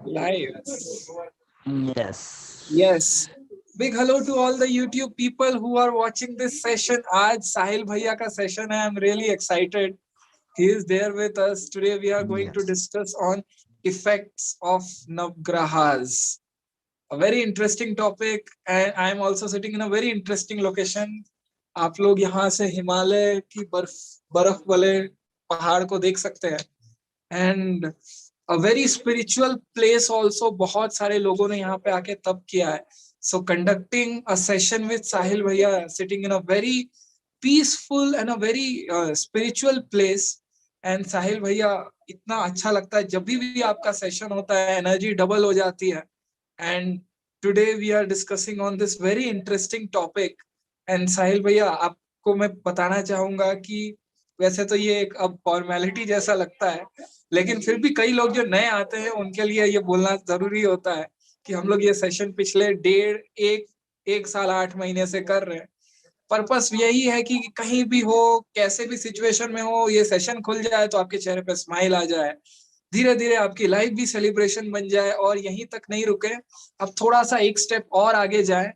Live. Yes. Yes. Big hello to all the YouTube people who are watching this session. आज साहिल भैया का session है. I'm really excited. He is there with us. Today we are going to Yes. discuss on effects of Navgrahas. A very interesting topic, and I am also sitting in a very interesting location. आप लोग यहाँ से हिमालय की बर्फ वाले पहाड़ को देख सकते हैं. And a very spiritual place also. बहुत सारे लोगों ने यहाँ पे आके तप किया है. So conducting a session with Sahil Bhaiya, sitting in a very peaceful and a very spiritual place. And Sahil Bhaiya, इतना अच्छा लगता है जब भी आपका सेशन होता है, एनर्जी डबल हो जाती है. And today we are discussing on this very interesting topic. And Sahil Bhaiya, आपको मैं बताना चाहूंगा कि वैसे तो ये एक अब फॉर्मेलिटी जैसा लगता है, लेकिन फिर भी कई लोग जो नए आते हैं उनके लिए ये बोलना जरूरी होता है कि हम लोग ये सेशन पिछले एक साल 8 महीने से कर रहे हैं. पर्पस यही है कि कहीं भी हो, कैसे भी सिचुएशन में हो, ये सेशन खुल जाए तो आपके चेहरे पे स्माइल आ जाए, धीरे धीरे आपकी लाइफ भी सेलिब्रेशन बन जाए. और यहीं तक नहीं रुके, अब थोड़ा सा एक स्टेप और आगे जाए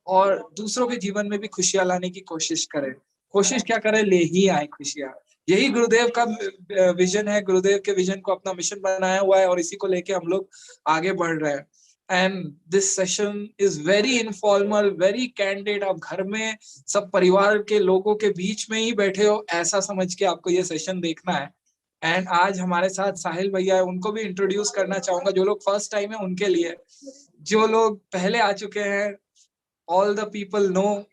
और दूसरों के जीवन में भी खुशियां लाने की कोशिश करें. कोशिश क्या करें, ले ही आए खुशियां. यही गुरुदेव का विजन है. गुरुदेव के विजन को अपना मिशन बनाया हुआ है और इसी को लेके हम लोग आगे बढ़ रहे हैं. And this session is very informal, very candid. आप घर में सब परिवार के लोगों के बीच में ही बैठे हो ऐसा समझ के आपको ये सेशन देखना है. एंड आज हमारे साथ साहिल भैया है, उनको भी इंट्रोड्यूस करना चाहूंगा. जो लोग फर्स्ट टाइम है उनके लिए, जो लोग पहले आ चुके हैं, ऑल द पीपल नो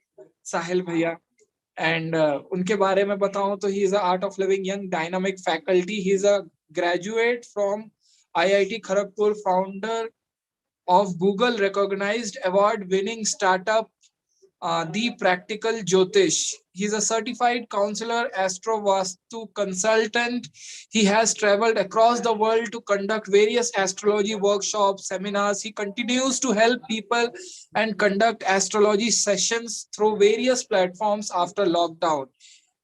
साहिल भैया. एंड उनके बारे में बताऊं तो he is art of living young dynamic faculty. He is a graduate from IIT Kharagpur, founder of Google recognized award winning startup The Practical Jyotish. He's a certified counselor, astro vastu consultant. He has traveled across the world to conduct various astrology workshops, seminars. He continues to help people and conduct astrology sessions through various platforms after lockdown.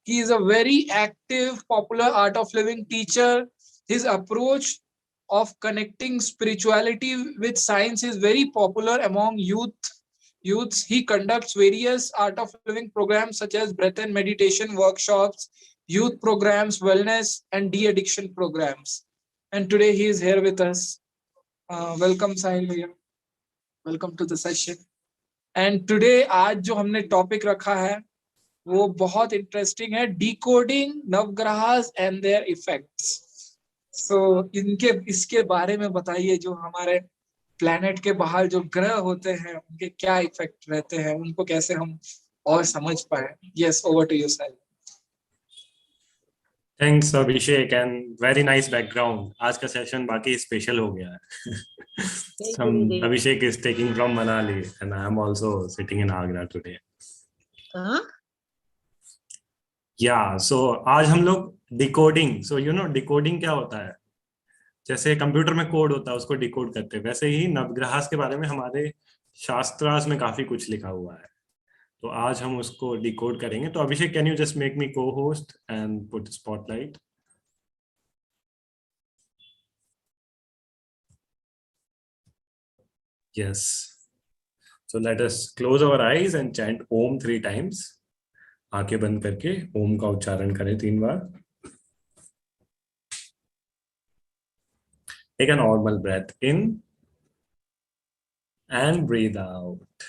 He is a very active, popular art of living teacher. His approach of connecting spirituality with science is very popular among youths. He conducts various art of living programs such as breath and meditation workshops, youth programs, wellness and de-addiction programs. And today he is here with us. Welcome Sahil bhaiya. Welcome to the session. And today आज जो हमने topic रखा है वो बहुत interesting है. Decoding नवग्रहास and their effects. So इसके बारे में बताइए. जो हमारे प्लेनेट के बाहर जो ग्रह होते हैं उनके क्या इफेक्ट रहते हैं, उनको कैसे हम और समझ पाए. Yes, over to you sir. Thanks Abhishek and very nice background. आज का सेशन बाकी स्पेशल हो गया है. हम Abhishek is taking from Manali and I am also sitting in Agra today. Yeah so आज हम लोग decoding. So you know decoding क्या होता है? जैसे कंप्यूटर में कोड होता है उसको डिकोड करते हैं, वैसे ही नवग्रहास के बारे में हमारे शास्त्रास में काफी कुछ लिखा हुआ है. तो आज हम उसको डिकोड करेंगे. तो Abhishek, can you just make me co host and put spotlight? Yes. So let us close our eyes and chant Om 3 times. आंखें बंद करके ओम का उच्चारण करें 3 बार. Take a normal breath in and breathe out.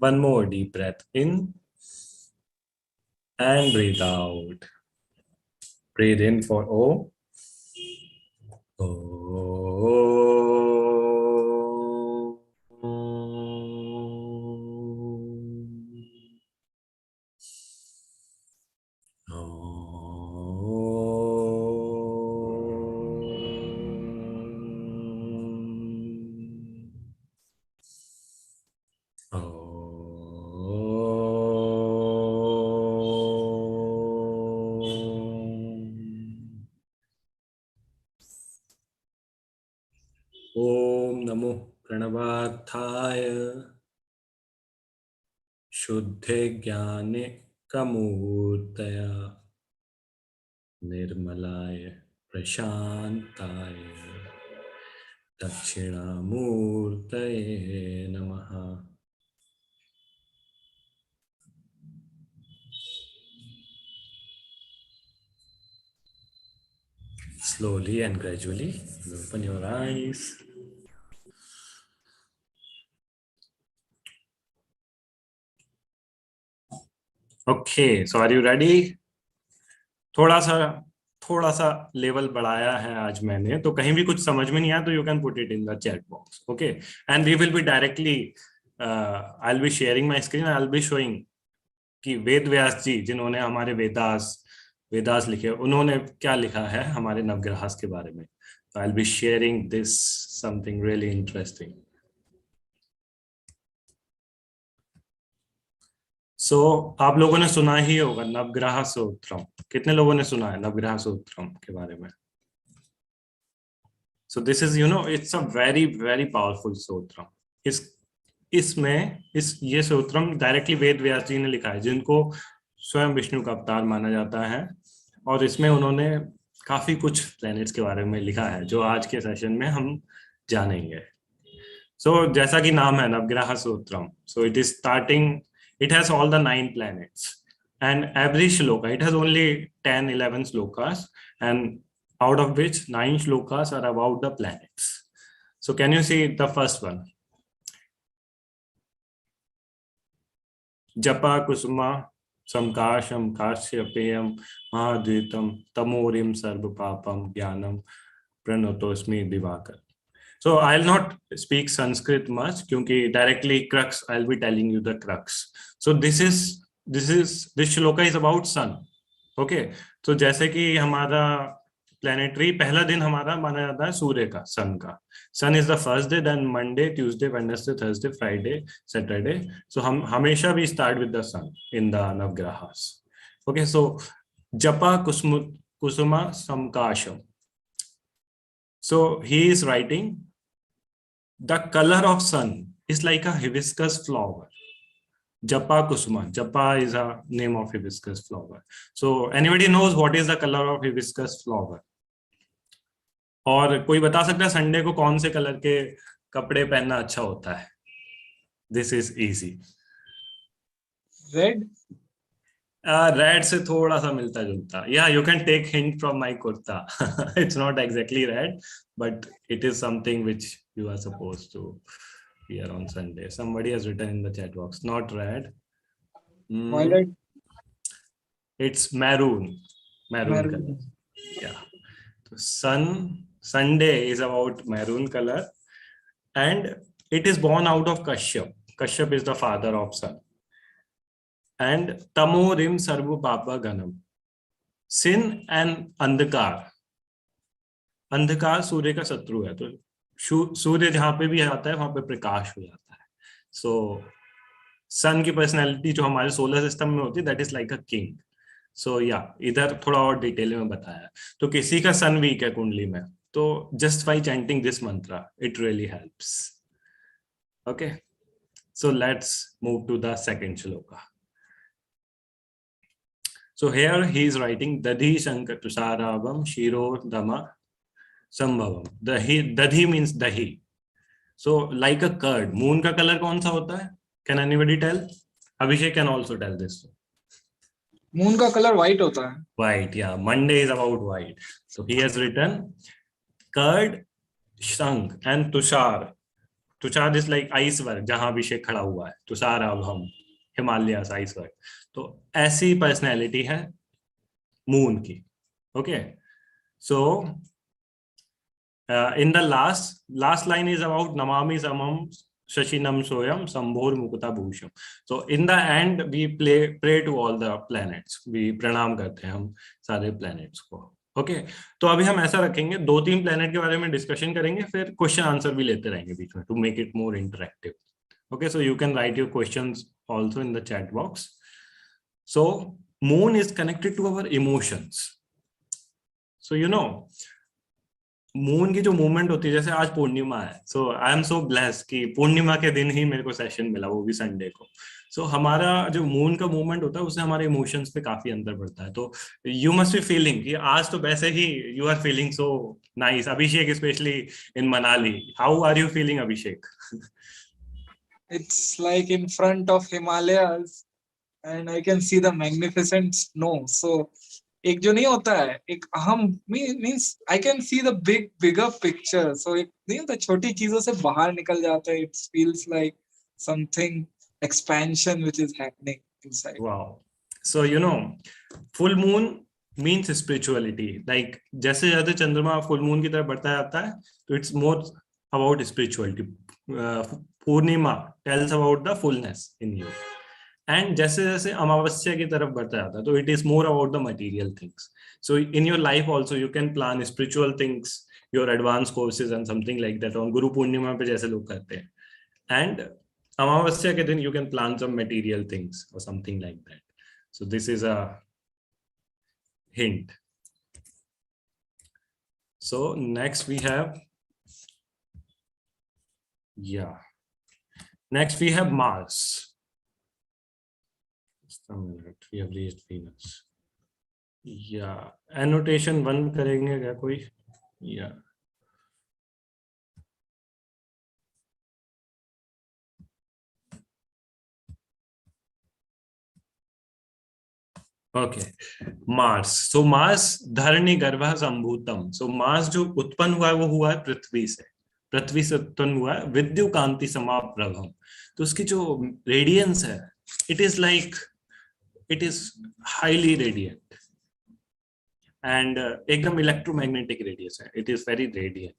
One more deep breath in and breathe out. Breathe in for O. ओम नमो प्रणवार्थाय शुद्धे ज्ञाने कमूर्तया निर्मलाय प्रशांताय दक्षिणामूर्तये नमः. Slowly and gradually open your eyes. Okay, so are you ready? थोड़ा सा level बढ़ाया है आज मैंने, तो कहीं भी कुछ समझ में नहीं आया तो you can put it in the chat box. Okay, and we will be directly I will be sharing my screen, I will be showing कि वेद व्यास जी जिन्होंने हमारे वेदास लिखे, उन्होंने क्या लिखा है हमारे नवग्रहास के बारे में. So I'll be sharing this something really interesting. So आप लोगों ने सुना ही होगा नवग्रह सूत्रम. कितने लोगों ने सुना है नवग्रह सूत्रम के बारे में? So this is, you know, it's a very very powerful सूत्रम. ये सूत्रम डायरेक्टली वेद व्यास जी ने लिखा है, जिनको स्वयं विष्णु का अवतार माना जाता है, और इसमें उन्होंने काफी कुछ प्लैनेट्स के बारे में लिखा है जो आज के सेशन में हम जानेंगे. सो जैसा कि नाम है Navagraha Sutram, so it is starting, it has all the 9 planets, and every shloka, it has only 10-11 shlokas, and out of which 9 shlokas are about the planets. So can you see the first one? Japa kusuma samkasham kashyapeyam mahadvitam tamorim sarvapapam jnanam pranotosmi divakar. So I'll not speak Sanskrit much क्योंकि directly crux I'll be telling you the crux. So this shloka is about sun. Okay, तो जैसे कि हमारा planetary पहला दिन हमारा माना जाता है सूर्य का, sun का. Sun is the first day, then Monday, Tuesday, Wednesday, Thursday, Friday, Saturday. So हम हमेशा भी start with the sun in the navgrahas. Okay, so japa kusuma samkasham. So he is writing, the color of sun is like a hibiscus flower. Japa kusuma. Japa is a name of hibiscus flower. So anybody knows what is the color of hibiscus flower? और कोई बता सकता है Sunday को कौन से colour के कपड़े पहनना अच्छा होता है? This is easy. Red. Red से थोड़ा सा मिलता जुलता. Yeah, you can take hint from my kurta. It's not exactly red, but it is something which you are supposed to wear on Sunday. Somebody has written in the chat box, not red. Violet. It's maroon. Maroon color. Yeah. So Sunday is about maroon color, and it is born out of Kashyap. Kashyap is the father of sun. And tamorim sarva papa ganam. Sin and अंधकार. अंधकार सूर्य का शत्रु है, तो सूर्य जहां पे भी आता है वहां पे प्रकाश हो जाता है. सो सन की पर्सनैलिटी जो हमारे सोलर सिस्टम में होती है, that is like a king. So yeah इधर थोड़ा और डिटेल में बताया. तो किसी का सन वीक है कुंडली में, तो just by chanting this mantra it really helps. Okay, so let's move to the second shloka. So here he is writing Dadhi Shankar Tusharavam Shiro Dama Sambhavam. Dadhi means dahi. So like a curd. Moon का color कौन सा होता है? Can anybody tell? Abhishek can also tell this. Moon का color white होता है. White, yeah. Monday is about white. So he has written curd, shank and tushar. Tushar is like iceberg जहाँ अभिषेक खड़ा हुआ है. तुषाराभम, हिमालयस आइसबर्ग. तो ऐसी पर्सनैलिटी है मून की. Okay, so in the last line is about नमामि समम शशिनम सोयम संभोर मुकुता भूषम. So in the end we pray to all the planets. We प्रणाम करते हैं हम सारे प्लैनेट्स को. ओके, तो अभी हम ऐसा रखेंगे, 2-3 प्लैनेट के बारे में डिस्कशन करेंगे, फिर क्वेश्चन आंसर भी लेते रहेंगे बीच में to make it more interactive. Okay, so you can write your questions also in the chat box. So moon is connected to our emotions. So you know, moon की जो movement होती है, जैसे आज पूर्णिमा है, सो आई एम सो ब्लेस्ड कि पूर्णिमा के दिन ही मेरे को सेशन मिला, वो भी संडे को। सो हमारा जो मून का मूवमेंट होता है उससे हमारे इमोशंस पे काफी अंतर पड़ता है। तो यू मस्ट बी फीलिंग कि आज तो वैसे ही you are feeling so nice, Abhishek specially in Manali. How are you feeling Abhishek? It's like in front of Himalayas and I can see the magnificent snow. So एक जो नहीं होता है, एक अहम means I can see the bigger picture. So एक नहीं होता, छोटी चीजों से बाहर निकल जाता है। It feels like something expansion which is happening inside. Wow. So you no, full moon means spirituality. Like जैसे जैसे चंद्रमा फुल मून की तरफ बढ़ता जाता है, तो it's more about spirituality. Purnima tells about the fullness in you. And जैसे जैसे अमावस्या की तरफ बढ़ता जाता है, तो it is more about the material things. So in your life also you can plan spiritual things, your advance courses and something like that on Guru Purnima पे जैसे लोग करते हैं। एंड अमावस्या के दिन you can plan some material things or something like that. So this is a hint. So next we have, next we have Mars. Just a minute, we have reached Venus. Annotation 1 करेंगे क्या कोई? Okay, Mars. सो Mars धरणी गर्भः संभूतम। सो Mars जो उत्पन्न हुआ है वो हुआ है पृथ्वी से। पृथ्वी से उत्पन्न हुआ है विद्युत कांति समाप्रभम। तो उसकी जो रेडियंस है, it is like, it is highly radiant and एकदम इलेक्ट्रोमैग्नेटिक रेडियस है। It is very radiant.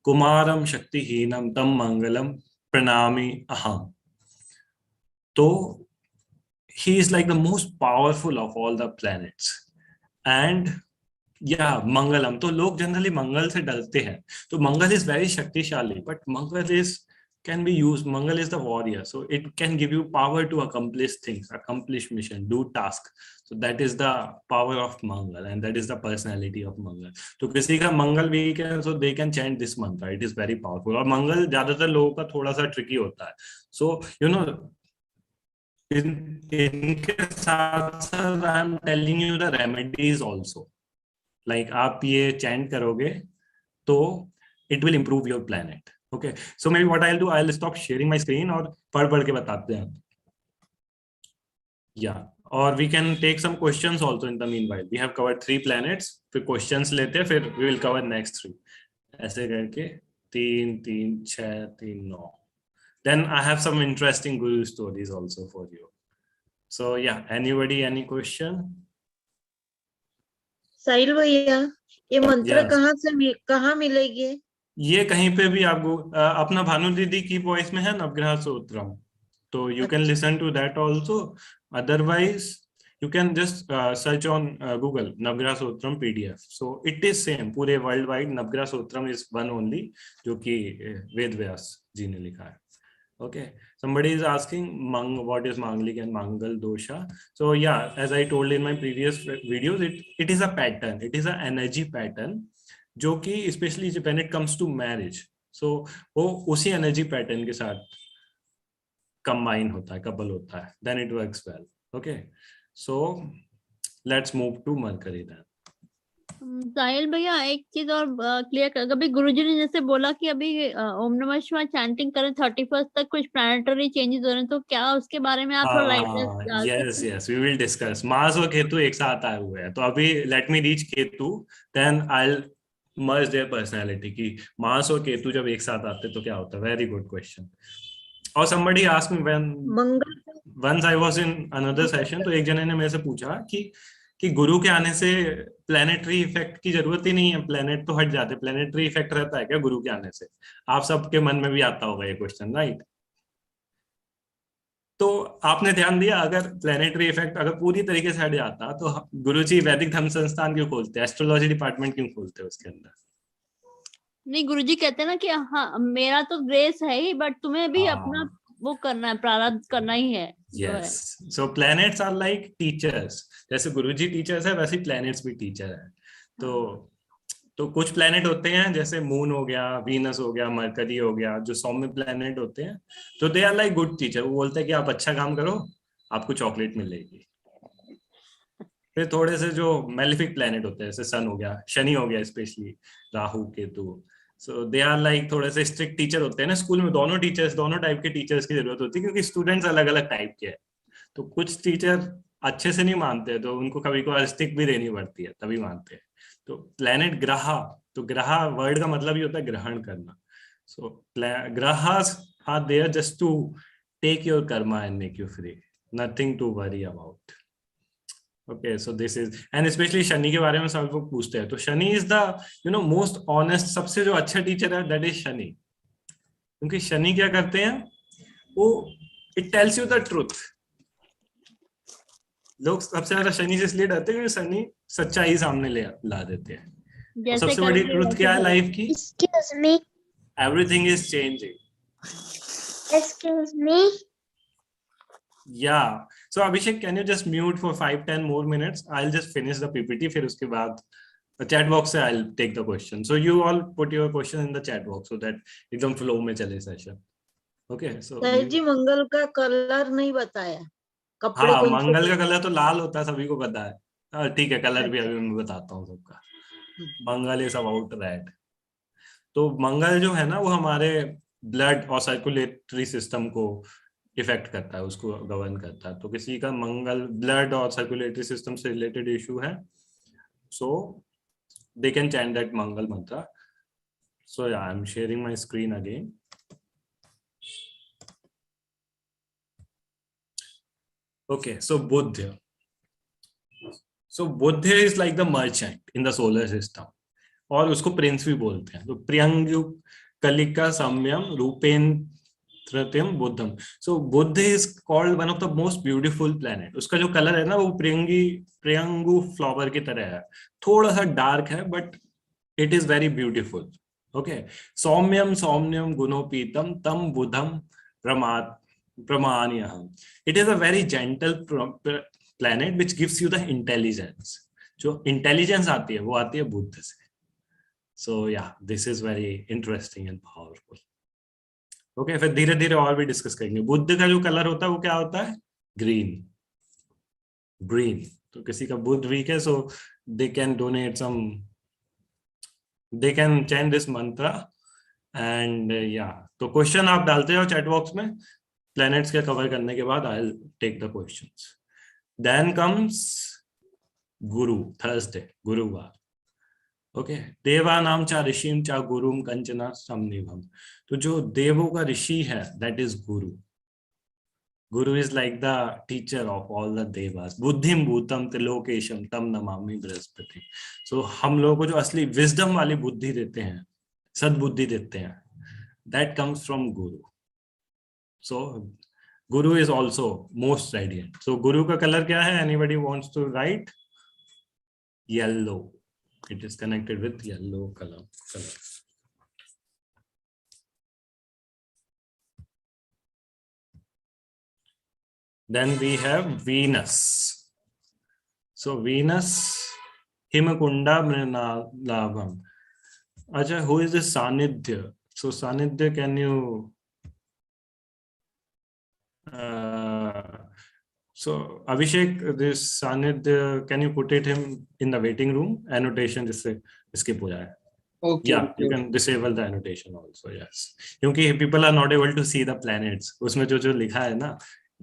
कुमारम शक्तिहीनम तम मंगलम प्रणामी अहम। तो he is like the most powerful of all the planets. And मंगलम। तो लोग जनरली मंगल से डरते हैं। तो मंगल इज वेरी शक्तिशाली, but Mangal is can be used, mangal is the warrior, so it can give you power to accomplish things, accomplish mission, do task. So that is the power of mangal and that is the personality of mangal. तो किसी का मंगल week है, so they can chant this mantra, it is very powerful. और मंगल ज्यादातर लोगों का थोड़ा सा ट्रिकी होता है। So you know, इनके साथ साथ I am telling you the remedies also. Like आप ये चैंट करोगे तो it will improve your planet. Okay, so maybe what I will do, I will stop sharing my screen और पढ़ पढ़ के बताते हैं। और we can take some questions also in the meanwhile. We have covered 3 planets, फिर questions लेते हैं, फिर वी विल कवर नेक्स्ट 3 ऐसे करके। 3 3 6 3 9। Then I have some interesting guru stories also for you. So anybody, any question? साहिल भैया, ये मंत्र Yes. कहाँ मिलेगी? ये कहीं पे भी आपको अपना भानु दीदी की वॉइस में है नवग्रह सूत्रम, तो you can listen to that also. Otherwise you can just search on Google Navgraha Sutram PDF. So it is same पूरे वर्ल्ड वाइड। नवग्रह सूत्रम is one only जो कि वेद व्यास जी ने लिखा है। Okay, somebody is asking what is manglik and mangal dosha. So as I told in my previous videos, it is a pattern, it is an energy pattern जो कि especially when it comes to marriage, so वो उसी energy pattern के साथ combine होता है, couple होता है, then it works well. Okay, so let's move to Mercury then. साहिल भैया एक चीज और क्लियर कर, अभी गुरुजी ने जैसे बोला कि अभी ओम नमः शिवाय चैंटिंग करें 31 तक, कुछ प्लैनेटरी चेंजेस हो रहे हैं, तो क्या उसके बारे में आप थोड़ा light? Yes we will discuss. Mars और केतु एक साथ आए हुए हैं, तो अभी let me reach Ketu, then I will merge their personality की मार्स और केतु जब एक साथ आते तो क्या होता है। Very good question. और somebody asked me when once I was in another session, तो एक जने ने मेरे से पूछा कि गुरु के आने से प्लैनेटरी इफेक्ट की जरूरत ही नहीं है, प्लैनेट तो हट जाते, प्लैनेटरी इफेक्ट रहता है क्या गुरु के आने से? आप सबके मन में भी आता होगा ये क्वेश्चन, राइट? तो आपने ध्यान दिया, अगर प्लैनेटरी इफेक्ट अगर पूरी तरीके से हट जाता तो गुरुजी वैदिक धर्म संस्थान क्यों खोलते, एस्ट्रोलॉजी डिपार्टमेंट क्यों खोलते उसके अंदर? नहीं, गुरुजी कहते हैं ना कि हाँ मेरा तो ग्रेस है ही, बट तुम्हें भी अपना वो करना है, प्रारब्ध करना ही है। Yes, so planets are like teachers. जैसे गुरुजी टीचर्स है, वैसे प्लैनेट्स भी टीचर है। तो तो कुछ प्लेनेट होते हैं जैसे मून हो गया, वीनस हो गया, मरकरी हो गया, जो सौम्य प्लेनेट होते हैं, तो they are like good teacher. वो बोलते हैं कि आप अच्छा काम करो, आपको चॉकलेट मिलेगी। फिर थोड़े से जो मेलिफिक प्लेनेट होते हैं, जैसे सन हो गया, शनि हो गया, specially Rahu Ketu, so they are like थोड़े से स्ट्रिक्ट टीचर होते हैं ना। स्कूल में दोनों टाइप के टीचर्स की जरूरत होती है, क्योंकि स्टूडेंट्स अलग अलग टाइप के हैं। तो कुछ टीचर अच्छे से नहीं मानते, तो उनको कभी कभार स्टिक भी देनी पड़ती है, तभी मानते हैं। तो प्लेनेट ग्रह, तो ग्रह वर्ड का मतलब ही होता है ग्रहण करना। सो ग्रहास are there just to take your karma and make you free, nothing to worry about. Okay, so this is, and specially Shani के बारे में सब लोग पूछते हैं, तो Shani is the most honest, सबसे जो अच्छा टीचर है दैट इज शनि। क्योंकि शनि क्या करते हैं, वो it tells you the truth. लोग सबसे ज्यादा शनि से इसलिए डरते हैं क्योंकि शनि सच्चाई सामने ला देते हैं। और जैसे सबसे बड़ी कल ट्रुथ क्या है लाइफ की? Excuse me. Everything is changing. Excuse me. Yeah. So Abhishek, can you just mute for 5-10 more minutes? I'll just finish the PPT. फिर उसके बाद chat box से I'll take the question. So you all put your question in the chat box so that एकदम flow में चले session. Okay. So Sahib जी मंगल का colour नहीं बताया, कपड़े हाँ, कौन से मंगल का कलर तो लाल होता है, सभी को पता है। हाँ, ठीक है, कलर भी अभी मैं बताता हूँ सबका। मंगल इज अबाउट रेड। तो मंगल जो है ना, वो हमारे ब्लड और सर्कुलेटरी सिस्टम को इफेक्ट करता है, उसको गवर्न करता है। तो किसी का मंगल ब्लड और सर्कुलेटरी सिस्टम से रिलेटेड इशू है, सो दे कैन चैंट दैट मंगल मंत्र। सो या, I am sharing my screen again. Okay, so Buddha. So Buddha is like the merchant in the solar system, और उसको प्रिंस भी बोलते हैं। तो प्रियंगु कलिका सम्यम रूपेन्द्रत्यम बुद्धम। So Budh is called one of the most beautiful planet. उसका जो कलर है ना, वो प्रियंगु फ्लावर की तरह है, थोड़ा सा डार्क है, but it is very beautiful. Okay, सौम्यम सौम्यम गुणोपीतम तम बुद्धम प्रमाण्यहम। It is a very gentle planet which gives you the intelligence. जो इंटेलिजेंस आती है वो आती है बुद्ध से। So yeah, this is very interesting and powerful. Okay, फिर धीरे धीरे और भी डिस्कस करेंगे। बुद्ध का जो कलर होता है वो क्या होता है? ग्रीन। ग्रीन। तो किसी का बुद्ध वीक है, so they can donate some, they can chant this mantra and yeah. तो क्वेश्चन आप डालते हो चैट बॉक्स में, प्लैनेट्स के कवर करने के बाद I'll take the questions. Then comes Guru, Thursday, गुरुवार। ओके, देवानाम चा ऋषिम चा गुरुम कंचना समनिभम। तो जो देवों का ऋषि है that is Guru. Guru is like the teacher of all the देवास। बुद्धिम भूतम त्रिलोकेशम तम नमामि बृहस्पति। सो हम लोगों को जो असली विजडम वाली बुद्धि देते हैं, सद्बुद्धि देते हैं, that comes from Guru. So Guru is also most radiant. So Guru का कलर क्या है? Anybody wants to write? Yellow. It is connected with yellow color. Then we have Venus. So Venus, Himakunda Mrinalabham. Acha, who is this Sanidhya? So Sanidhya, can you? So Abhishek, this Sanidhya, can you put him in the waiting room? Annotation जिससे skip हो जाए. Okay. Yeah, you can disable the annotation also. Yes, क्योंकि people are not able to see the planets. उसमें जो लिखा है ना,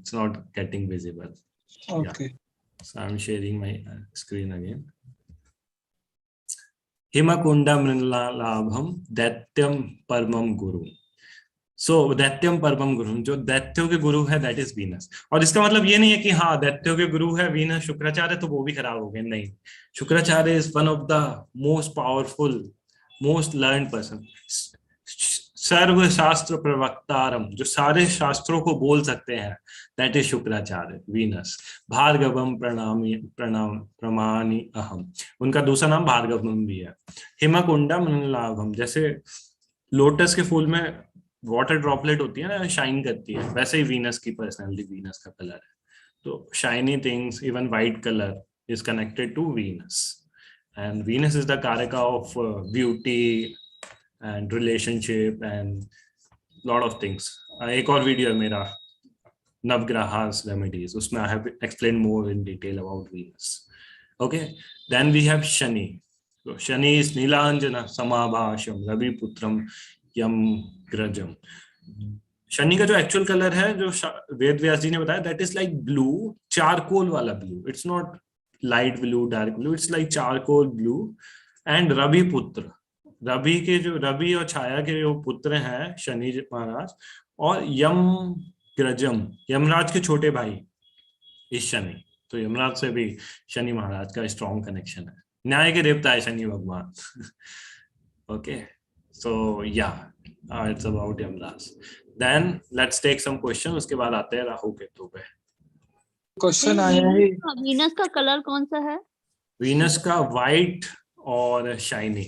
it's not getting visible. Okay. Yeah. So I'm sharing my screen again. Himakunda Mrinalabham Daityam Paramam Guru. सो दैत्यम परमम गुरु, जो दैत्यों के गुरु है दैट इज वीनस। और इसका मतलब ये नहीं है कि हाँ दैत्यों के गुरु है वीनस, शुक्राचार्य, तो वो भी खराब हो गए। नहीं, Shukracharya is one of the most powerful, most learned person. सर्व शास्त्र प्रवक्तारम, जो सारे शास्त्रों को बोल सकते हैं, दैट इज शुक्राचार्य, वीनस। भार्गवम प्रमाणी अहम, उनका दूसरा नाम भार्गवम भी है। हिमकुंडम मृणालाभम, जैसे लोटस के फूल में वाटर ड्रॉपलेट होती है ना, शाइन करती है, वैसे ही वीनस की पर्सनालिटी, वीनस का कलर है। तो shiny things, even white colour is connected to Venus. and Venus is the karaka of beauty and relationship and lot of things. एक और वीडियो है मेरा Navgrahas remedies, उसमें I have explained more in detail about Venus. Okay, then we have Shani. So Shani is Nilanjana Samabhasham Ravi Putram Yam Grajam. Shani का जो actual colour है जो वेद व्यास जी ने बताया, that is like blue, charcoal वाला blue. It's not light blue, dark blue, it's like charcoal blue. And Ravi putra, Ravi के जो रवि और छाया के जो पुत्र हैं शनि महाराज, और यम ग्रजम, यमराज के छोटे भाई इस शनि. तो यमराज से भी शनि महाराज का स्ट्रॉन्ग कनेक्शन है. न्याय के देवता है शनि भगवान. ओके, सो या it's about Yamraj. Then let's take some questions. उसके बाद आते हैं राहु केतु पे. क्वेश्चन आया है, वीनस का कलर कौन सा है? वीनस का व्हाइट और शाइनी.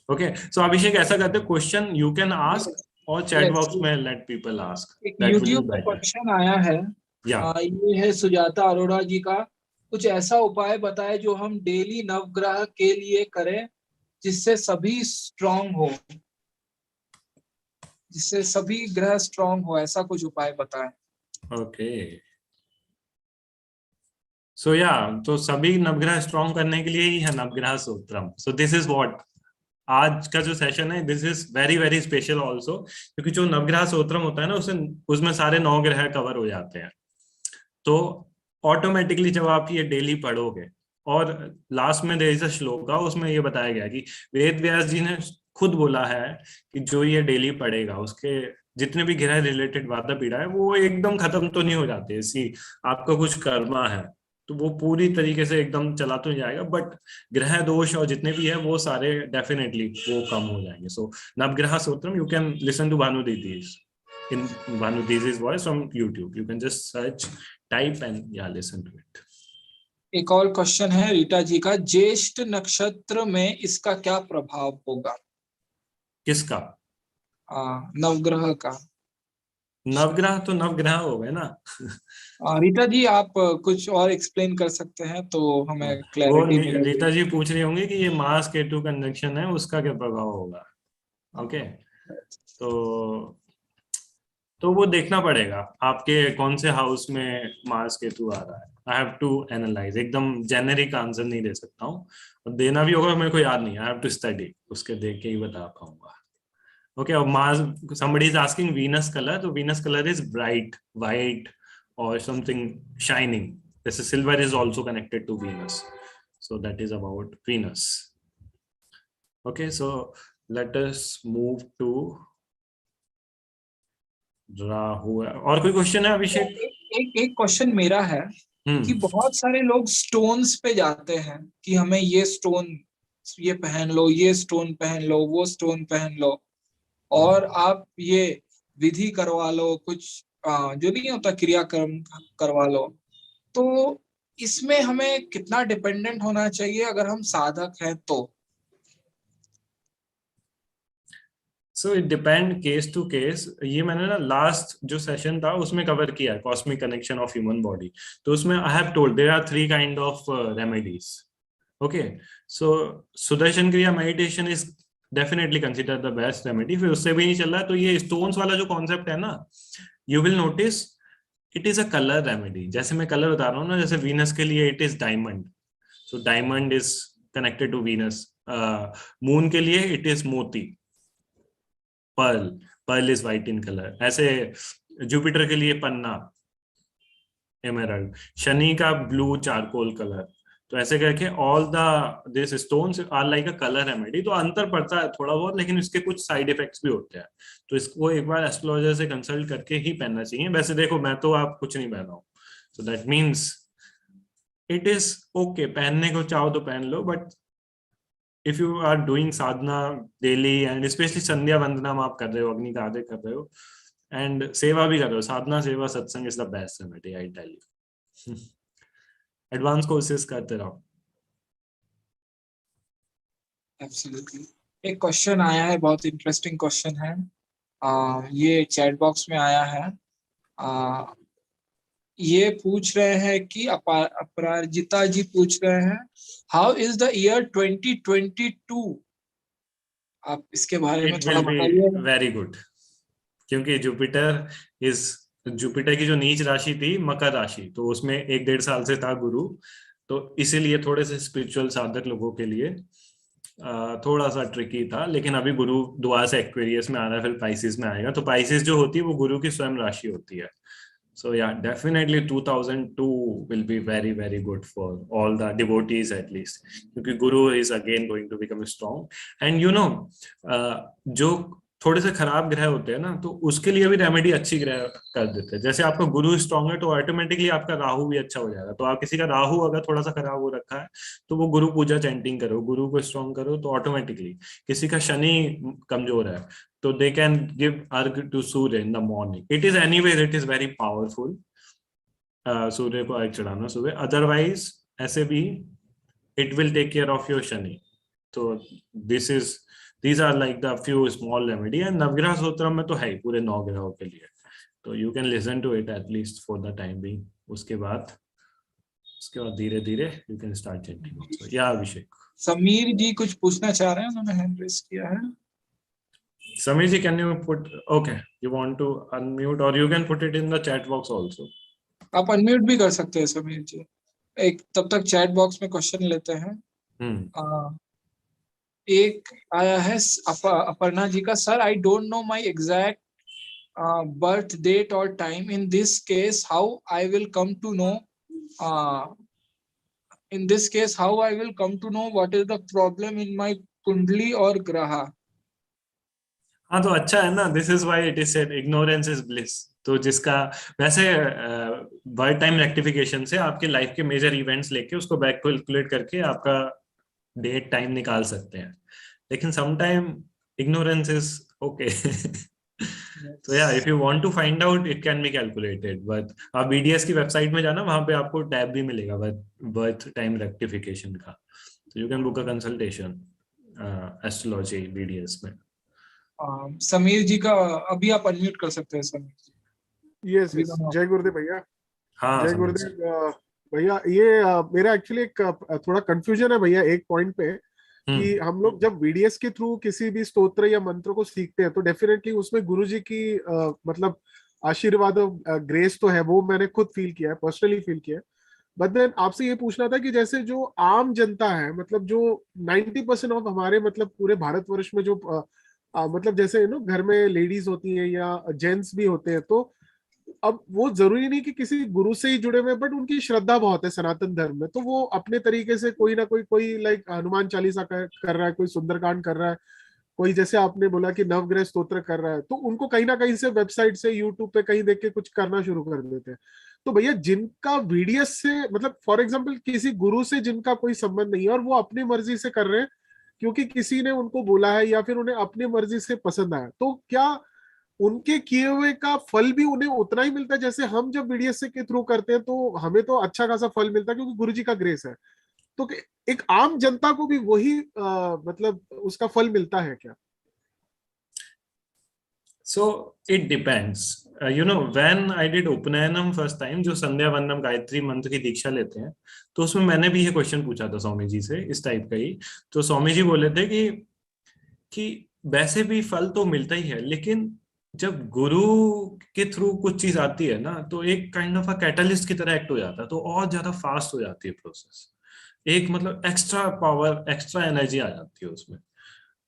ओके, सो अभिषेक ऐसा करते हैं, क्वेश्चन यू कैन आस्क और चैट बॉक्स में लेट पीपल आस्क. यूट्यूब पे क्वेश्चन आया है. ये है सुजाता अरोड़ा जी का. कुछ ऐसा उपाय बताए जो हम डेली नवग्रह के लिए करें जिससे सभी स्ट्रांग हो, जिससे सभी ग्रह स्ट्रांग हो, ऐसा कुछ उपाय बताएं. ओके, सो या, तो सभी नवग्रह स्ट्रांग करने के लिए ही है नवग्रह सूत्रम. सो दिस इज व्हाट आज का जो सेशन है, this is very very special also, क्योंकि जो नवग्रह सूत्रम होता है ना, उसमें सारे 9 ग्रह कवर हो जाते हैं. तो ऑटोमेटिकली जब आप ये डेली पढ़ोगे, और लास्ट में देयर इज अ श्लोका, उसमें ये बताया गया कि वेद व्यास जी ने खुद बोला है कि जो ये डेली पढ़ेगा उसके जितने भी ग्रह रिलेटेड वादा पीड़ा है वो एकदम खत्म तो नहीं हो जाते. इसी आपका कुछ कर्मा है तो वो पूरी तरीके से एकदम चला तो नहीं जाएगा, बट ग्रह दोष और जितने भी है वो सारे डेफिनेटली वो कम हो जाएंगे. So Navagraha Sutram, you can listen to Bhanu दीदीज in Bhanu Dizi's voice from YouTube. You can just search, type and yeah, listen to it. एक और क्वेश्चन है रीटा जी का, ज्येष्ठ नक्षत्र में इसका क्या प्रभाव होगा? किसका? नवग्रह का. नवग्रह तो नवग्रह हो गए ना. रीटा जी आप कुछ और एक्सप्लेन कर सकते हैं तो हमें क्लैरिटी मिलेगी. रीता जी पूछ रही होंगी कि ये मार्स केतु कंजंक्शन है उसका क्या प्रभाव होगा. ओके, तो वो देखना पड़ेगा आपके कौन से हाउस में मार्स केतु आ रहा है. आई हैव टू एनालाइज, एकदम जेनेरिक आंसर नहीं दे सकता हूँ, और देना भी होगा मेरे को याद नहीं. आई हैव टू स्टडी, उसके देख के ही बता पाऊंगा. ओके, और Mars, somebody is asking Venus color, तो Venus color is bright white or something shining. This is silver is also connected to Venus, so that is about Venus. Okay, so let us move to Rahu. और कोई question है अभिषेक? एक question मेरा है कि बहुत सारे लोग स्टोन्स पे जाते हैं कि हमें ये स्टोन ये पहन लो, ये स्टोन पहन लो, वो स्टोन पहन लो, और आप ये विधि करवा लो, कुछ जो नहीं होता क्रियाक्रम करवा लो. तो इसमें हमें कितना डिपेंडेंट होना चाहिए अगर हम साधक हैं तो? So it depend case to case. ये मैंने ना लास्ट जो सेशन था उसमें कवर किया है, cosmic connection of human body. तो उसमें I have told there are 3 kind of remedies. Okay, so Sudarshan Kriya meditation is definitely consider the best remedy. फिर उससे भी नहीं चल रहा तो ये स्टोन्स वाला जो कॉन्सेप्ट है ना, you will notice it is a colour remedy. जैसे मैं कलर बता रहा हूँ ना, जैसे वीनस के लिए it is diamond, so diamond is connected to Venus. Moon के लिए इट इज मोती, pearl is white in colour. ऐसे जुपिटर के लिए पन्ना, एमराल्ड. शनि का ब्लू चारकोल कलर. तो ऐसे करके all the this stones are like a colour remedy. तो अंतर पड़ता है थोड़ा बहुत, लेकिन इसके कुछ साइड इफेक्ट्स भी होते हैं. तो इसको एक बार एस्ट्रोलॉजर से कंसल्ट करके ही पहनना चाहिए. वैसे देखो मैं तो आप कुछ नहीं पहन रहा हूँ, so that means it is okay. पहनने को चाहो तो पहन लो, but if you are doing sadhana daily and especially संध्या वंदनम आप कर रहे हो, अग्नि कार्य कर रहे हो, and सेवा भी कर रहे हो, साधना सेवा सत्संग is the best remedy, I tell you. Advance courses करते रहो. Absolutely. एक क्वेश्चन आया है, बहुत इंटरेस्टिंग क्वेश्चन है. ये चैट बॉक्स में आया है. ये पूछ रहे हैं कि अपराजिता जी पूछ रहे हैं, हाउ इज द ईयर 2022? आप इसके बारे में इट थोड़ा विल बी बताइए। वेरी गुड, क्योंकि जुपिटर की जो नीच राशि थी मकर राशि, तो उसमें 1-1.5 साल से था गुरु, तो इसीलिए थोड़े से स्पिरिचुअल साधक लोगों के लिए थोड़ा सा ट्रिकी था। लेकिन अभी गुरु दुआ से एक्वेरियस में आ रहा है, फिर पाइसिस में आएगा, तो पाइसिस जो होती है वो गुरु की स्वयं राशि होती है। So yeah, definitely 2002 will be very, very good for all the devotees at least. क्योंकि Guru is again going to become strong. And you know, जो थोड़े से खराब ग्रह होते हैं ना, तो उसके लिए भी रेमेडी अच्छी ग्रह कर देते हैं। जैसे आपका गुरु स्ट्रांग है तो ऑटोमेटिकली आपका राहु भी अच्छा हो जाएगा। तो आप किसी का राहु अगर थोड़ा सा खराब हो रखा है तो वो गुरु पूजा चैंटिंग करो, गुरु को स्ट्रांग करो, तो ऑटोमेटिकली। किसी का शनि कमजोर है तो they can give arg to Surya in the morning. It is anyways, it is very powerful. सूर्य को अर्घ चढ़ाना सुबह, अदरवाइज ऐसे भी it will take care of your Shani. तो these are like the few small remedy, and नवग्रह सूत्रम में तो है ही पूरे 9 ग्रहों के लिए, तो you can listen to it at least for the time being। उसके बाद धीरे धीरे you can start chanting also। या अभिषेक। समीर जी कुछ पूछना चाह रहे हैं, उन्होंने हैंड रेस किया है। Samir ji, can you put, okay, you want to unmute or you can put it in the chat box also। आप अनम्यूट भी कर सकते हैं समीर जी। एक तब तक चैट बॉक्स में क्वेश्चन लेते हैं। एक आया है अपर्णा जी का, sir I don't know my exact birth date और time, in this case how I will come to know what is the problem in my kundli और ग्रह। हाँ तो अच्छा है ना, this is why it is said ignorance is bliss. तो जिसका वैसे बर्थ टाइम रेक्टिफिकेशन से आपके लाइफ के मेजर इवेंट्स लेके उसको बैक कैलकुलेट करके आपका डेट टाइम निकाल सकते हैं, लेकिन some time ignorance is okay. तो या if you want to find out it can be calculated, but आप बीडीएस की वेबसाइट में जाना, वहां पे आपको टैब भी मिलेगा बर्थ टाइम रेक्टिफिकेशन का, तो you can book a consultation astrology BDS में। समीर जी का अभी आप अनम्यूट कर सकते हैं समीर जी। यस जय गुरुदेव भैया। हाँ जय गुरुदेव भैया। ये मेरा एक्चुअली एक थोड़ा कंफ्यूजन है भैया एक पॉइंट पे, कि हम लोग जब वीडीएस के थ्रू किसी भी स्तोत्र या मंत्र को सीखते हैं तो डेफिनेटली उसमें गुरुजी की मतलब आशीर्वाद ग्रेस तो है, वो मैंने खुद फील किया है, पर्सनली फील किया है। बट देन आपसे ये पूछना था कि जैसे जो आम जनता है, मतलब जो 90% ऑफ हमारे मतलब पूरे भारतवर्ष में जो मतलब जैसे घर में लेडीज होती हैं या जेंट्स भी होते हैं, तो अब वो जरूरी नहीं कि किसी गुरु से ही जुड़े हुए, बट उनकी श्रद्धा बहुत है सनातन धर्म में, तो वो अपने तरीके से कोई ना कोई लाइक हनुमान चालीसा कर रहा है, कोई सुंदरकांड कर रहा है, कोई जैसे आपने बोला कि नवग्रह स्तोत्र कर रहा है, तो उनको कहीं ना कहीं से वेबसाइट से यूट्यूब पे कहीं देख के कुछ करना शुरू कर देते हैं। तो भैया जिनका वीडीएस से मतलब फॉर एग्जाम्पल किसी गुरु से जिनका कोई संबंध नहीं है और वो अपनी मर्जी से कर रहे हैं क्योंकि किसी ने उनको बोला है या फिर उन्हें अपनी मर्जी से पसंद आया, तो क्या उनके किए हुए का फल भी उन्हें उतना ही मिलता है जैसे हम जब बीडीएस के थ्रू करते हैं, तो हमें तो अच्छा खासा फल मिलता है क्योंकि गुरुजी का ग्रेस है, तो एक आम जनता को भी वही मतलब उसका फल मिलता है क्या? So it depends. You know, when I did upanayanam first time, जो संध्या वंदनम गायत्री मंत्र की दीक्षा लेते हैं, तो उसमें मैंने भी ये क्वेश्चन पूछा था स्वामी जी से, इस टाइप का ही। तो स्वामी जी बोले थे कि वैसे भी फल तो मिलता ही है, लेकिन जब गुरु के थ्रू कुछ चीज आती है ना, तो एक काइंड ऑफ अ कैटलिस्ट की तरह एक्ट हो जाता है, तो और ज्यादा फास्ट हो जाती है प्रोसेस, एक मतलब एक्स्ट्रा पावर, एक्स्ट्रा एनर्जी आ जाती है उसमें।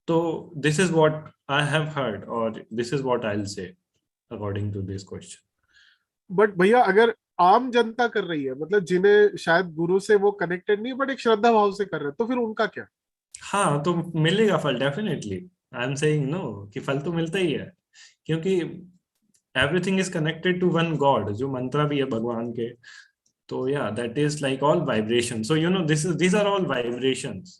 तो this is what I have heard, or this is what I'll say according to this question. But भैया अगर आम जनता कर रही है, मतलब जिन्हें शायद गुरु से वो कनेक्टेड नहीं बट एक श्रद्धा भाव से कर रहे हैं, तो फिर उनका क्या? हाँ तो मिलेगा फल definitely. I am saying no कि फल तो मिलता ही है, क्योंकि everything is connected to one God, जो मंत्र भी है भगवान के। तो या that is like all vibration. So you know these are all vibrations.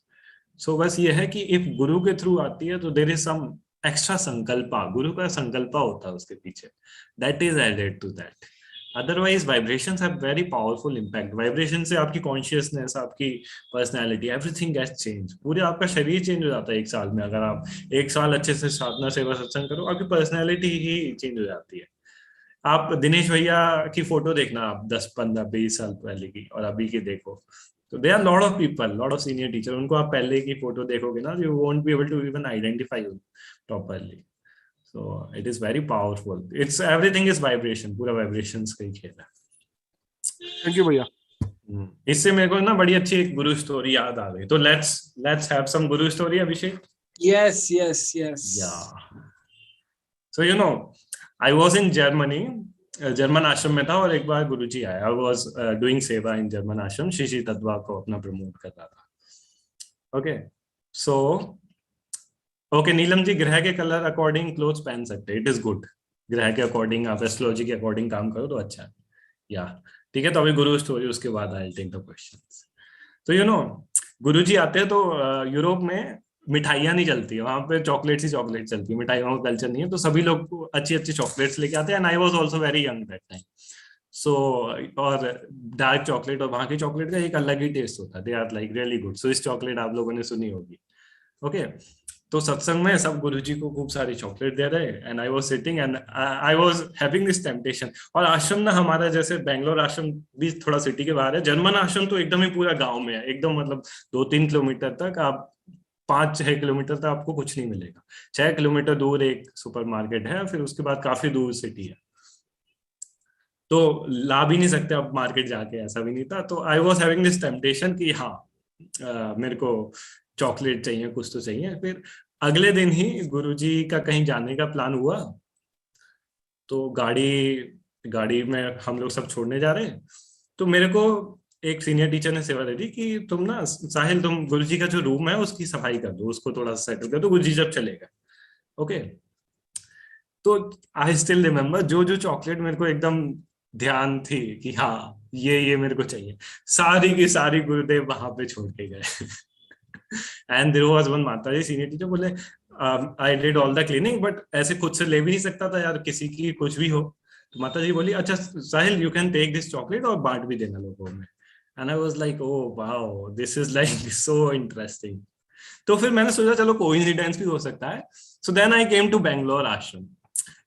So बस ये है कि इफ गुरु के थ्रू आती है तो there is some extra sankalpa, गुरु का संकल्पा होता है उसके पीछे, that is added to that. Otherwise vibrations have very powerful impact. Vibration से आपकी कॉन्शियसनेस, आपकी पर्सनैलिटी, एवरीथिंग गेट्स चेंज। पूरे आपका शरीर चेंज हो जाता है एक साल में। अगर आप एक साल अच्छे से साधना सेवा सत्संग करो, आपकी पर्सनैलिटी ही चेंज हो जाती है। आप दिनेश भैया की फोटो देखना, आप 10-15-20 साल पहले की और अभी की देखो, तो they are lot of people, lot of senior teacher, उनको आप पहले की फोटो देखोगे ना, you won't be able to even identify properly. So it is very powerful, it's everything is vibration, पूरा वाइब्रेशंस का ही खेल है। थैंक यू भैया। इससे मेरे को ना बड़ी अच्छी एक गुरु स्टोरी याद आ गई, तो let's have some Guru story, Abhishek. Yes, yes, yes. Yeah. So you know, I was in Germany, German आश्रम में था, और एक बार गुरुजी आया, I was doing सेवा इन जर्मन आश्रम, श्री तत्वा को अपना प्रमोट कर रहा था। Okay, so okay Neelam ji, ग्रह के कलर अकॉर्डिंग क्लोथ्स पहन सकते, इट इज गुड, ग्रह के अकॉर्डिंग आप एस्ट्रोलॉजी के अकॉर्डिंग काम करो तो अच्छा है। या ठीक है, तो अभी गुरु स्टोरी, उसके बाद I will take the questions. तो यू नो, गुरुजी आते हैं तो यूरोप में मिठाइयाँ नहीं चलती है, वहां पे चॉकलेट्स ही चॉकलेट चलती है, मिठाइयों का कल्चर नहीं है, तो सभी लोग अच्छी अच्छी चॉकलेट्स लेके आते हैं, and I was also very young that time. So और डार्क चॉकलेट और वहां की चॉकलेट का एक अलग ही टेस्ट होता है, they are like really good. Swiss chocolate आप लोगों ने सुनी होगी। ओके, तो सत्संग में सब गुरुजी को खूब सारी चॉकलेट दे रहे, and I was sitting and I was having this temptation. और आश्रम ना हमारा, जैसे बैंगलोर आश्रम भी थोड़ा सिटी के बाहर है, जर्मन आश्रम तो एकदम ही पूरा गांव में है, एकदम मतलब 2-3 किलोमीटर तक, आप 5-6 किलोमीटर तक आपको कुछ नहीं मिलेगा। 6 किलोमीटर दूर एक सुपरमार्केट है, फिर उसके बाद काफी दूर सिटी है, तो ला भी नहीं सकते आप मार्केट जाके, ऐसा भी नहीं था। तो I was having this temptation कि हाँ मेरे को चॉकलेट चाहिए, कुछ तो चाहिए। फिर अगले दिन ही गुरुजी का कहीं जाने का प्लान हुआ, तो गाड़ी में हम लोग सब छोड़ने जा रहे हैं, तो मेरे को एक सीनियर टीचर ने सेवा दे दी कि तुम ना साहिल, तुम गुरुजी का जो रूम है उसकी सफाई कर दो, उसको थोड़ा सा सेटल कर दो, गुरुजी जब चलेगा। ओके, तो आई स्टिल रिमेम्बर जो जो चॉकलेट मेरे को एकदम ध्यान थी कि हाँ ये मेरे को चाहिए, सारी की सारी गुरुदेव वहां पे छोड़ के गए। एंड देयर वाज वन माता जी सीनियर टीचर, बोले I did all the cleaning, but ऐसे खुद से ले भी नहीं सकता था यार, किसी की कुछ भी हो। तो माता जी बोली, अच्छा Sahil you can take this chocolate और बांट भी देना लोगों में। And I was like oh wow, this is like so interesting. तो फिर मैंने सोचा चलो कोइंसिडेंस भी हो सकता है। So then I came to Bangalore ashram.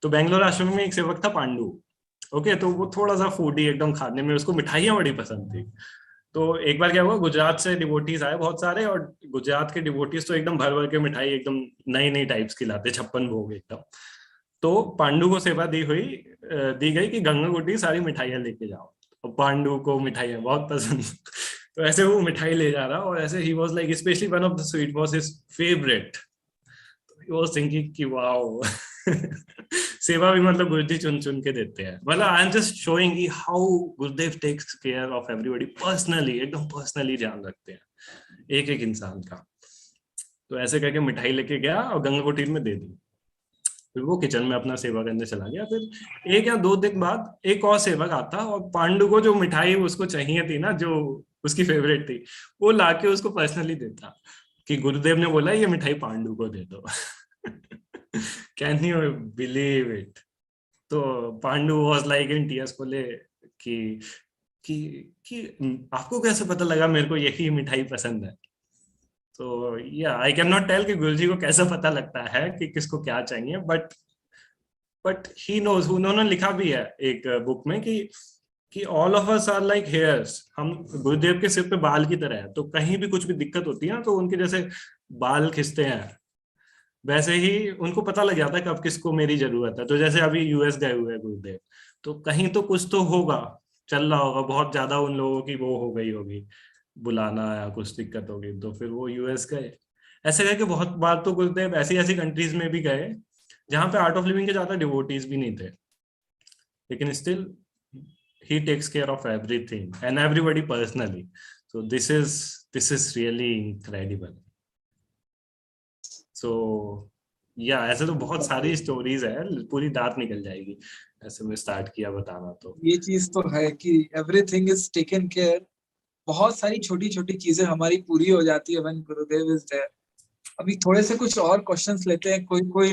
तो बैंगलोर आश्रम में एक सेवक था पांडु। ओके, तो वो थोड़ा सा फूडी एकदम, खाने में उसको मिठाइयाँ बड़ी पसंद थी। तो एक बार क्या हुआ, गुजरात से डिवोटीज आए बहुत सारे, और गुजरात के डिवोटीज तो एकदम भर भर के मिठाई एकदम नई नई टाइप्स की लाते, 56 भोग एकदम। तो पांडु को सेवा दी गई कि गंगा गुड्डी सारी मिठाइयाँ लेके जाओ, और पांडु को मिठाइयाँ बहुत पसंद। तो ऐसे वो मिठाई ले जा रहा, और ऐसे he was like, specially one of the sweet was his favourite. He was thinking कि वाओ, सेवा भी मतलब गुरुजी चुन चुन के देते हैं। मतलब आई एम जस्ट शोइंग कि how Gurudev takes care of everybody personally, एकदम पर्सनली ध्यान रखते हैं एक एक इंसान का। तो ऐसे करके मिठाई लेके गया और गंगा कुटीर में दे दी। फिर वो किचन में अपना सेवा करने चला गया। फिर 1 या 2 दिन बाद एक और सेवक आता, और पांडु को जो मिठाई उसको चाहिए थी ना, जो उसकी फेवरेट थी, वो लाके उसको पर्सनली देता कि गुरुदेव ने बोला ये मिठाई पांडु को दे दो। Can you believe it? तो Pandu was like in tears, बोले कि आपको कैसे पता लगा मेरे को यही मिठाई पसंद है? तो या आई कैन नॉट टेल कि गुरुजी को कैसे पता लगता है कि किसको क्या चाहिए, बट ही नोज। उन्होंने लिखा भी है एक बुक में कि all of us are like heirs, हम गुरुदेव के सिर पे बाल की तरह है। तो कहीं भी कुछ भी दिक्कत होती है ना, तो उनके जैसे बाल खिंचते हैं, वैसे ही उनको पता लग जाता है कब किसको मेरी जरूरत है। तो जैसे अभी यूएस गए हुए हैं गुरुदेव, तो कहीं तो कुछ तो होगा, चल रहा होगा, बहुत ज्यादा उन लोगों की वो हो गई होगी, बुलाना या कुछ दिक्कत होगी, तो फिर वो यूएस गए। ऐसे करके बहुत बार तो गुरुदेव ऐसी ऐसी कंट्रीज में भी गए जहाँ पे आर्ट ऑफ लिविंग के ज्यादा डिवोटीज भी नहीं थे, लेकिन still he takes care of everything and everybody personally. So this is really incredible. So yeah, ऐसे तो बहुत सारी स्टोरीज है, पूरी रात निकल जाएगी ऐसे में स्टार्ट किया बताना। तो ये चीज तो है कि एवरीथिंग इज टेकन केयर। बहुत सारी छोटी छोटी चीजें हमारी पूरी हो जाती है व्हेन गुरुदेव इज देयर। अभी थोड़े से कुछ और क्वेश्चंस लेते हैं। कोई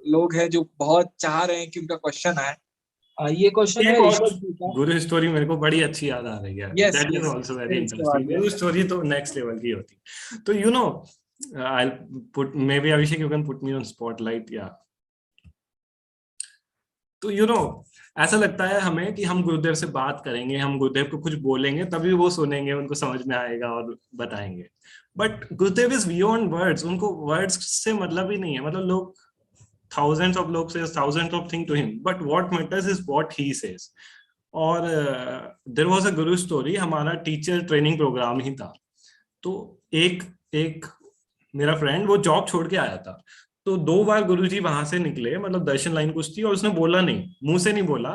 लोग हैं जो बहुत चाह रहे हैं कि उनका क्वेश्चन आए। ये क्वेश्चन है गुरु स्टोरी मेरे को बड़ी अच्छी याद आ रही है। That is also very interesting. Guru story तो नेक्स्ट लेवल की होती। तो you no, I'll put, maybe Abhishek you can put me on spotlight. Yeah, तो यू नो ऐसा लगता है हमें कि हम गुरुदेव से बात करेंगे, हम गुरुदेव को कुछ बोलेंगे, तभी वो सुनेंगे, उनको समझ में आएगा और बताएंगे। But Gurudev is beyond words, उनको वर्ड्स से मतलब ही नहीं है। मतलब लोग thousands of लोग से thousands of things to him, but what matters is what he says. और there was a Guru story, हमारा टीचर ट्रेनिंग प्रोग्राम ही था। तो एक मेरा फ्रेंड वो जॉब छोड़ के आया था, तो 2 बार गुरुजी वहां से निकले, मतलब दर्शन लाइन कुछ थी, और उसने बोला नहीं, मुंह से नहीं बोला,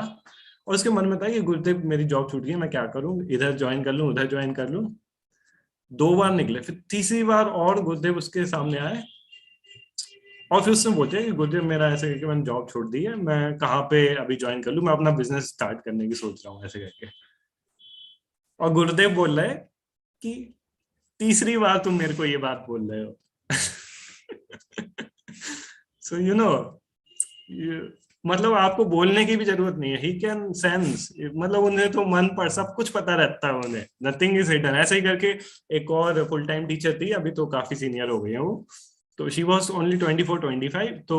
और उसके मन में था कि गुरुदेव मेरी जॉब छूट गई, मैं क्या करूं, इधर ज्वाइन कर लूं उधर ज्वाइन कर लूं। 2 बार निकले, फिर तीसरी बार और गुरुदेव उसके सामने आए और फिर उसने बोलते कि गुरुदेव मेरा ऐसे करके मैंने जॉब छोड़ दी है, मैं कहाँ पे अभी ज्वाइन कर लूं, मैं अपना बिजनेस स्टार्ट करने की सोच रहा हूँ ऐसे करके। और गुरुदेव बोल रहे कि तीसरी बार तुम मेरे को ये बात बोल रहे हो। सो यू नो, मतलब आपको बोलने की भी जरूरत नहीं है, ही कैन सेंस, मतलब उन्हें तो मन पर सब कुछ पता रहता है उन्हें, नथिंग इज हिडन। ऐसे ही करके एक और फुल टाइम टीचर थी, अभी तो काफी सीनियर हो गई है वो, तो शी वॉज ओनली 24-25, तो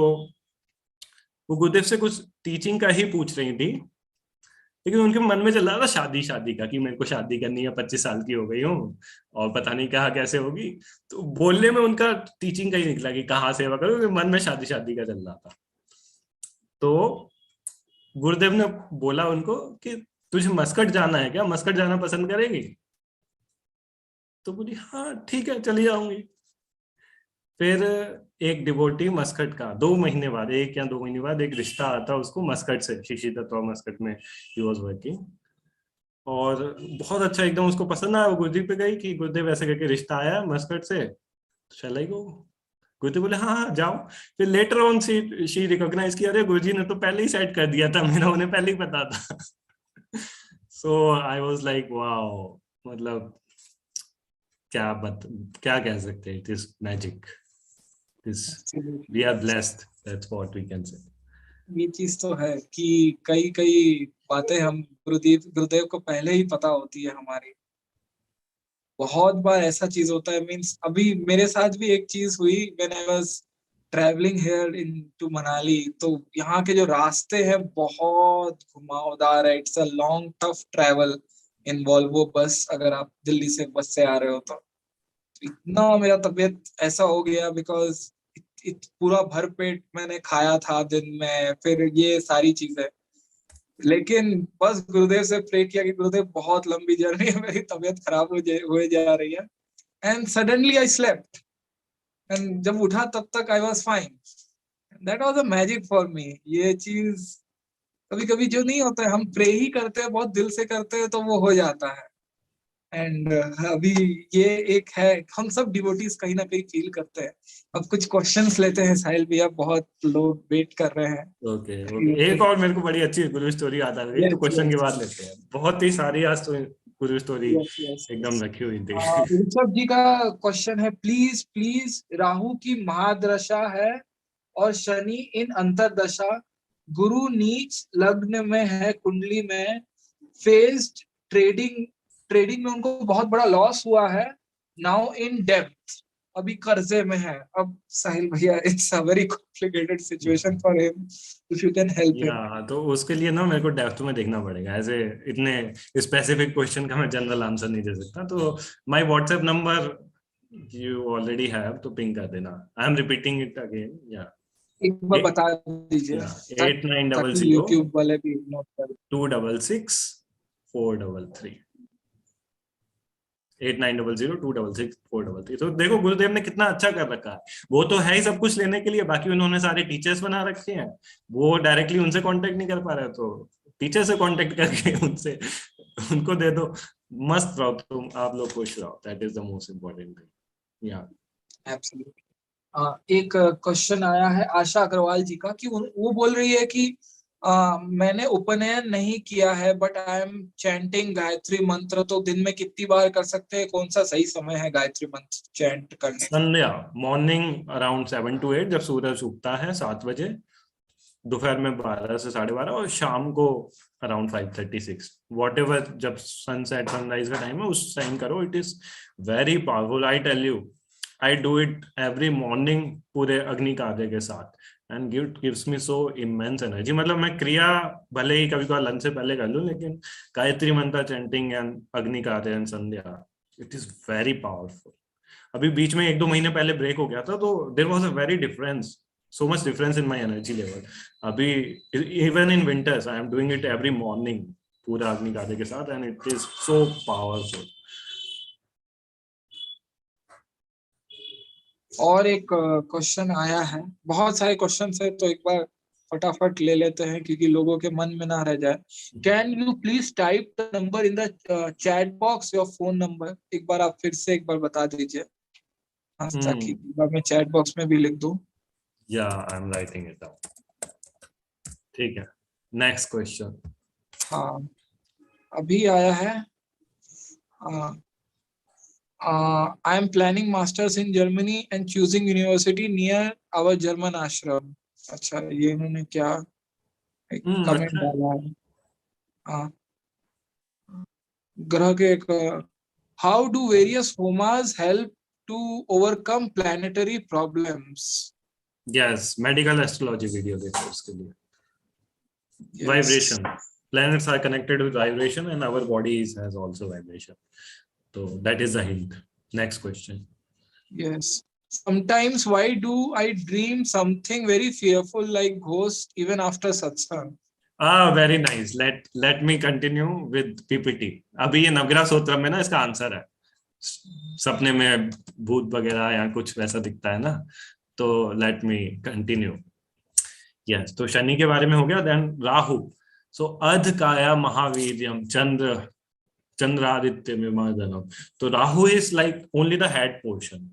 वो गुरुदेव से कुछ टीचिंग का ही पूछ रही थी, लेकिन उनके मन में चल रहा था शादी शादी का, कि मेरे को शादी करनी है, 25 साल की हो गई हूँ और पता नहीं कहाँ कैसे होगी। तो बोलने में उनका टीचिंग का ही निकला कि कहाँ सेवा करो, मन में शादी शादी का चल रहा था। तो गुरुदेव ने बोला उनको कि तुझे मस्कट जाना है क्या, मस्कट जाना पसंद करेगी? तो बोली हाँ ठीक है चली जाऊंगी। फिर एक डिवोटी मस्कट का 2 महीने बाद, 1 या 2 महीने बाद एक रिश्ता आता उसको मस्कट से, शिक्षी तत्व मस्कट में ही वाज वर्किंग, और बहुत अच्छा एकदम उसको पसंद आया। वो गुरुदेव पे गई कि गुरुदेव ऐसे करके रिश्ता आया मस्कट से, चल आई। गुरुदेव बोले हाँ हाँ जाओ। फिर लेटर ऑन शी रिकॉग्नाइज किया, अरे गुरुजी ने तो पहले ही सेट कर दिया था, मेरा उन्हें पहले ही पता था। So I was like wow, मतलब क्या कह सकते हैं, it is magic, we are blessed, that's what we can say. ये चीज तो है कि कई कई बातें हम गुरुदेव को पहले ही पता होती है हमारी। बहुत बार ऐसा चीज होता है, मीन्स अभी मेरे साथ भी एक चीज हुई when I was travelling here in to Manali. तो यहाँ के जो रास्ते हैं बहुत घुमावदार है, it's a long tough travel in Volvo bus, अगर आप दिल्ली से बस से आ रहे हो तो इतना मेरा तबीयत ऐसा हो गया, बिकॉज पूरा भर पेट मैंने खाया था दिन में, फिर ये सारी चीजें। लेकिन बस गुरुदेव से प्रे किया कि गुरुदेव बहुत लंबी जर्नी है, मेरी तबीयत खराब हो जा रही है, and suddenly I slept, and जब उठा तब तक I was fine. That was a magic for me. ये चीज कभी कभी जो नहीं होता है, हम प्रे ही करते हैं, बहुत दिल से करते हैं, तो वो हो जाता है। एंड अभी ये एक है, हम सब डिवोटीज कहीं ना कहीं फील करते हैं। अब कुछ क्वेश्चंस लेते हैं साहिल भैया, बहुत लोग वेट कर रहे हैं। ओके एक और मेरे को बड़ी अच्छी गुरु स्टोरी याद आ गई, तो क्वेश्चन के बाद लेते हैं। बहुत ही सारी आज तो गुरु स्टोरी एकदम रखी हुई थी। ऋषभ जी का क्वेश्चन है, प्लीज प्लीज, राहु की महादशा है और शनि इन अंतरदशा, गुरु नीच लग्न में है कुंडली में, फेस्ड ट्रेडिंग में उनको बहुत बड़ा लॉस हुआ है, नाउ इन डेब्ट, अभी कर्जे में है। अब साहिल भैया, it's a very complicated situation for him, if you can help him. तो उसके लिए ना मेरे को डेप्थ में देखना पड़ेगा, ऐसे इतने स्पेसिफिक क्वेश्चन का मैं जनरल आंसर नहीं दे सकता। तो my WhatsApp number you already have, तो पिंग कर देना। I am repeating it again, या एक बार बता दीजिए 8900 यूट्यूब वाले भी नोट कर। 266 433 8900-266-433। तो देखो गुरुदेव ने कितना अच्छा कर रखा है। वो तो है ही सब कुछ लेने के लिए, बाकी उन्होंने सारे टीचर्स बना रखे हैं, वो डायरेक्टली उनसे कांटेक्ट नहीं कर पा रहे, तो टीचर से कांटेक्ट करके उनसे उनको दे दो। मस्त रहो तुम, आप लोग खुश रहो, that is the most important thing. या एब्सोल्युटली। एक क्वेश्चन आया है आशा अग्रवाल जी का, कि वो बोल रही है कि मैंने उपनयन नहीं किया है, but I am chanting Gayatri मंत्र, तो दिन में कितनी बार कर सकते हैं, कौन सा सही समय है गायत्री मंत्र चैंट करने? संध्या, मॉर्निंग अराउंड 7 to 8, जब सूरज उगता है 7 बजे, दोपहर में 12 से 12:30, और शाम को अराउंड 5:36, वॉट एवर, जब सनसेट सनराइज का टाइम है उस टाइम करो। It is very powerful, I tell you. I do it every morning पूरे अग्नि कार्य के साथ, and gives me so immense energy. मतलब मैं क्रिया भले ही कभी कभार लंच से पहले कर लूं, लेकिन गायत्री मंत्र चैंटिंग एंड अग्नि कार्य and Sandhya, it is very powerful. अभी बीच में 1-2 महीने पहले ब्रेक हो गया था, तो there was a very difference, so much difference in my energy level. अभी even in winters I am doing it every morning पूरा अग्नि कार्य के साथ, and it is so powerful. और एक क्वेश्चन आया है, बहुत सारे क्वेश्चन है तो एक बार फटाफट ले लेते हैं क्योंकि लोगों के मन में ना रह जाए। Can you please type the number in the chat box, your phone number. एक बार आप फिर से एक बार बता दीजिए, ताकि मैं चैट बॉक्स में भी लिख दूं। Yeah, I'm writing it down. ठीक है, नेक्स्ट क्वेश्चन। हाँ, अभी आया है। I am planning masters in Germany and choosing university near our German ashram. अच्छा, ये इन्होंने क्या कमेंट डाला है? हाँ, ग्रह के एक how do various homas help to overcome planetary problems? Yes, medical astrology video देखो उसके लिए। Yes. Vibration. Planets are connected with vibration and our bodies has also vibration. So that is the hint. Next question. Yes. Sometimes why do I dream something very fearful like ghost even after satsang? Very nice. Let me continue with PPT. अभी ये नवग्रह सूत्र में ना इसका answer है, सपने में भूत वगैरह या कुछ वैसा दिखता है ना, तो लेट मी कंटिन्यू। यस, तो शनि के बारे में हो गया। देन राहु, सो अर्ध काया महावीर्यम चंद्रादित्य विमर्दनम। तो Rahu is like only the head portion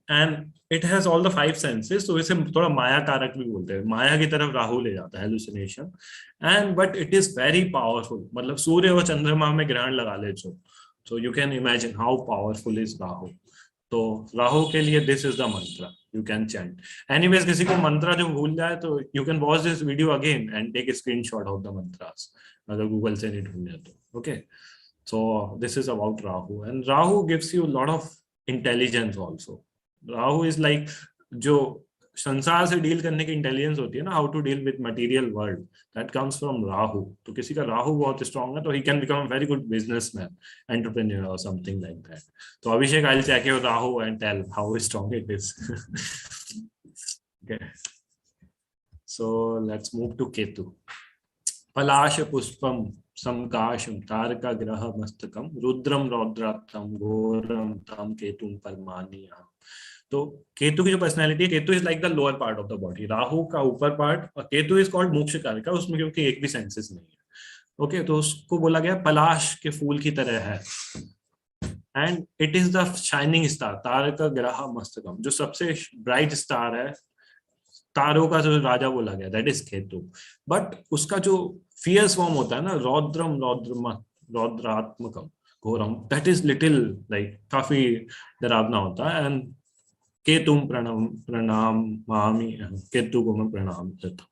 and it has all the 5 senses, तो इसे थोड़ा माया कारक भी बोलते हैं, माया की तरफ राहु ले जाता है, hallucination. And but it is very powerful, मतलब सूर्य और चंद्रमा में ग्रहण लगा ले जो, so you can imagine how powerful is Rahu. तो राहु के लिए this is the mantra you can chant. Anyways, किसी को मंत्र जो भूल जाए तो you can watch this video again and take a screenshot of the मंत्रास, अगर गूगल से नहीं ढूंढे तो। Okay, so this is about Rahu, and Rahu gives you lot of intelligence also. Rahu is like जो संसार से डील करने की इंटेलिजेंस होती है ना, how to deal with material world, that comes from Rahu. तो किसी का राहु बहुत स्ट्रांग है तो ही can become a very good businessman, entrepreneur और समथिंग लाइक दैट। तो Abhishek, I will check your Rahu and tell how strong it is. Okay, so let's move to Ketu. पलाश पुष्पम समकाशम तारका ग्रह मस्तकम रुद्रम रौद्रात्तम घोरम तम केतुम परमानिया। तो केतु की जो पर्सनैलिटी है, Ketu is like the lower part of the body, Rahu का ऊपर पार्ट, और केतु इज कॉल्ड मोक्ष कारक, उसमें क्योंकि एक भी सेंसेस नहीं है। ओके, तो उसको बोला गया पलाश के फूल की तरह है। And it is the shining star, तारका ग्रह मस्तकम, जो सबसे ब्राइट स्टार है, तारों का जो राजा बोला गया, दैट इज केतु। बट उसका जो फियर्स फॉर्म होता है ना, रौद्रात्मकम घोरम, दैट इज लिटिल लाइक काफी डरावना होता है। एंड केतुम प्रणमामि, केतु को मैं प्रणाम करता हूँ।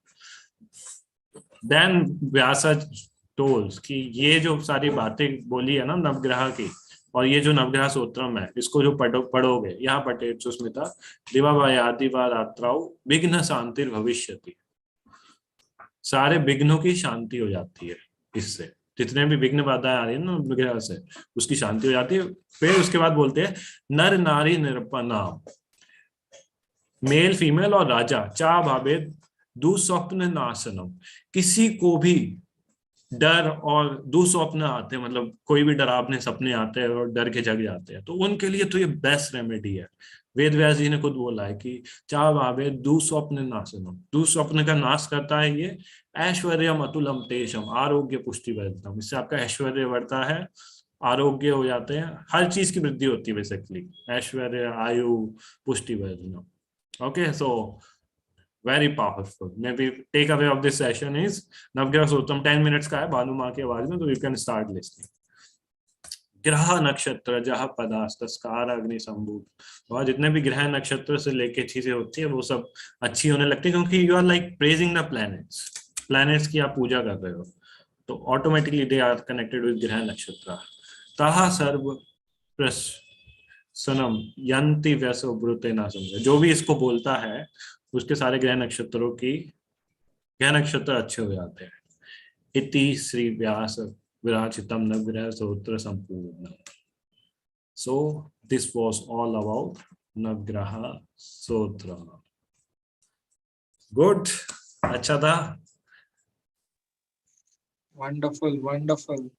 देन व्यासज टोल्स कि ये जो सारी बातें बोली है ना नवग्रह की, और ये जो नवग्रह सूत्रम है, इसको जो पढ़ोगे, यहाँ पठे सुस्मिता दिवायादि व रात्राउ विघ्न शांतिर भविष्यति। सारे विघ्नों की शांति हो जाती है इससे, जितने भी विघ्न बाधाएं आ रही है ना नवग्रह से, उसकी शांति हो जाती है। फिर उसके बाद बोलते हैं नर नारी निरपनाम, मेल फीमेल और राजा चा भावे दुस्वप्न नाशनम। किसी को भी डर और दुस्वप्न आते हैं, मतलब कोई भी डरावने सपने आते हैं और डर के जग जाते हैं, तो उनके लिए तो ये बेस्ट रेमेडी है। वेद व्यास जी ने खुद बोला है कि चा भावे दुस्वप्न नाशनम, दुस्वप्न का नाश करता है ये। ऐश्वर्यम अतुलम तेषम आरोग्य पुष्टि वर्धनम, इससे आपका ऐश्वर्य बढ़ता है, आरोग्य हो जाते हैं, हर चीज की वृद्धि होती है बेसिकली, ऐश्वर्य आयु पुष्टि वर्धनम। Okay, so very powerful. Maybe takeaway of this session is नवग्रह सूत्रम 10 minutes का है, भानु माँ की आवाज में, तो you can start listening. ग्रह नक्षत्र जहाँ पदास्तस्कार अग्नि संभूत, और जितने भी ग्रह नक्षत्र से लेके चीजें होती है वो सब अच्छी होने लगती है, क्योंकि you are like praising the planets, planets की आप पूजा कर रहे हो, तो automatically they are connected with ग्रह नक्षत्र। ताहा सर्व सनम यंति व्यसो ब्रुते ना समझे, जो भी इसको बोलता है उसके सारे ग्रह नक्षत्र अच्छे हो जाते हैं। इति श्री व्यास विराचितम नवग्रह स्तोत्र संपूर्ण। So this was all about नवग्रह स्तोत्र। गुड, अच्छा था। Wonderful wonderful.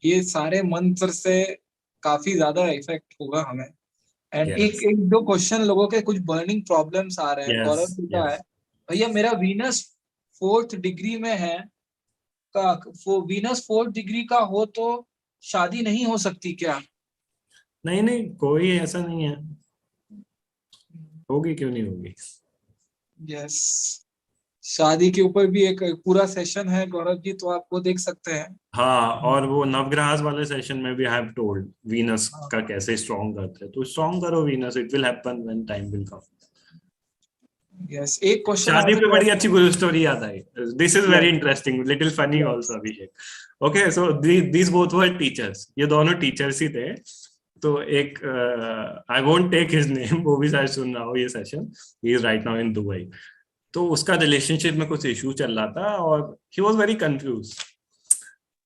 ये सारे मंत्र से काफी ज्यादा इफेक्ट होगा हमें। And Yes. एक दो क्वेश्चन लोगों के कुछ बर्निंग प्रॉब्लम्स आ रहे हैं। Yes, गौरव जी का yes. है, भैया मेरा वीनस 4th डिग्री में है, वीनस 4th डिग्री का हो तो शादी नहीं हो सकती क्या? नहीं नहीं, कोई ऐसा नहीं है, होगी क्यों नहीं होगी। यस, शादी के ऊपर भी एक पूरा सेशन है गौरव जी, तो आप वो देख सकते हैं। हाँ, और वो नवग्रह वाले सेशन में भी आई हैव टोल्ड वीनस हाँ। का कैसे स्ट्रॉन्ग करते हैं, तो स्ट्रॉन्ग करो Venus, it will happen when time will come. Yes, एक क्वेश्चन शादी पे बड़ी अच्छी गुरु स्टोरी याद आई। This is very interesting, little funny also Abhishek. Okay, so these both were teachers, ये दोनों टीचर्स ही थे। तो एक I won't take his name, वो भी शायद सुन रहा हो ये session, he is right now in Dubai. तो उसका रिलेशनशिप में कुछ इशू चल रहा था और ही वाज वेरी कंफ्यूज।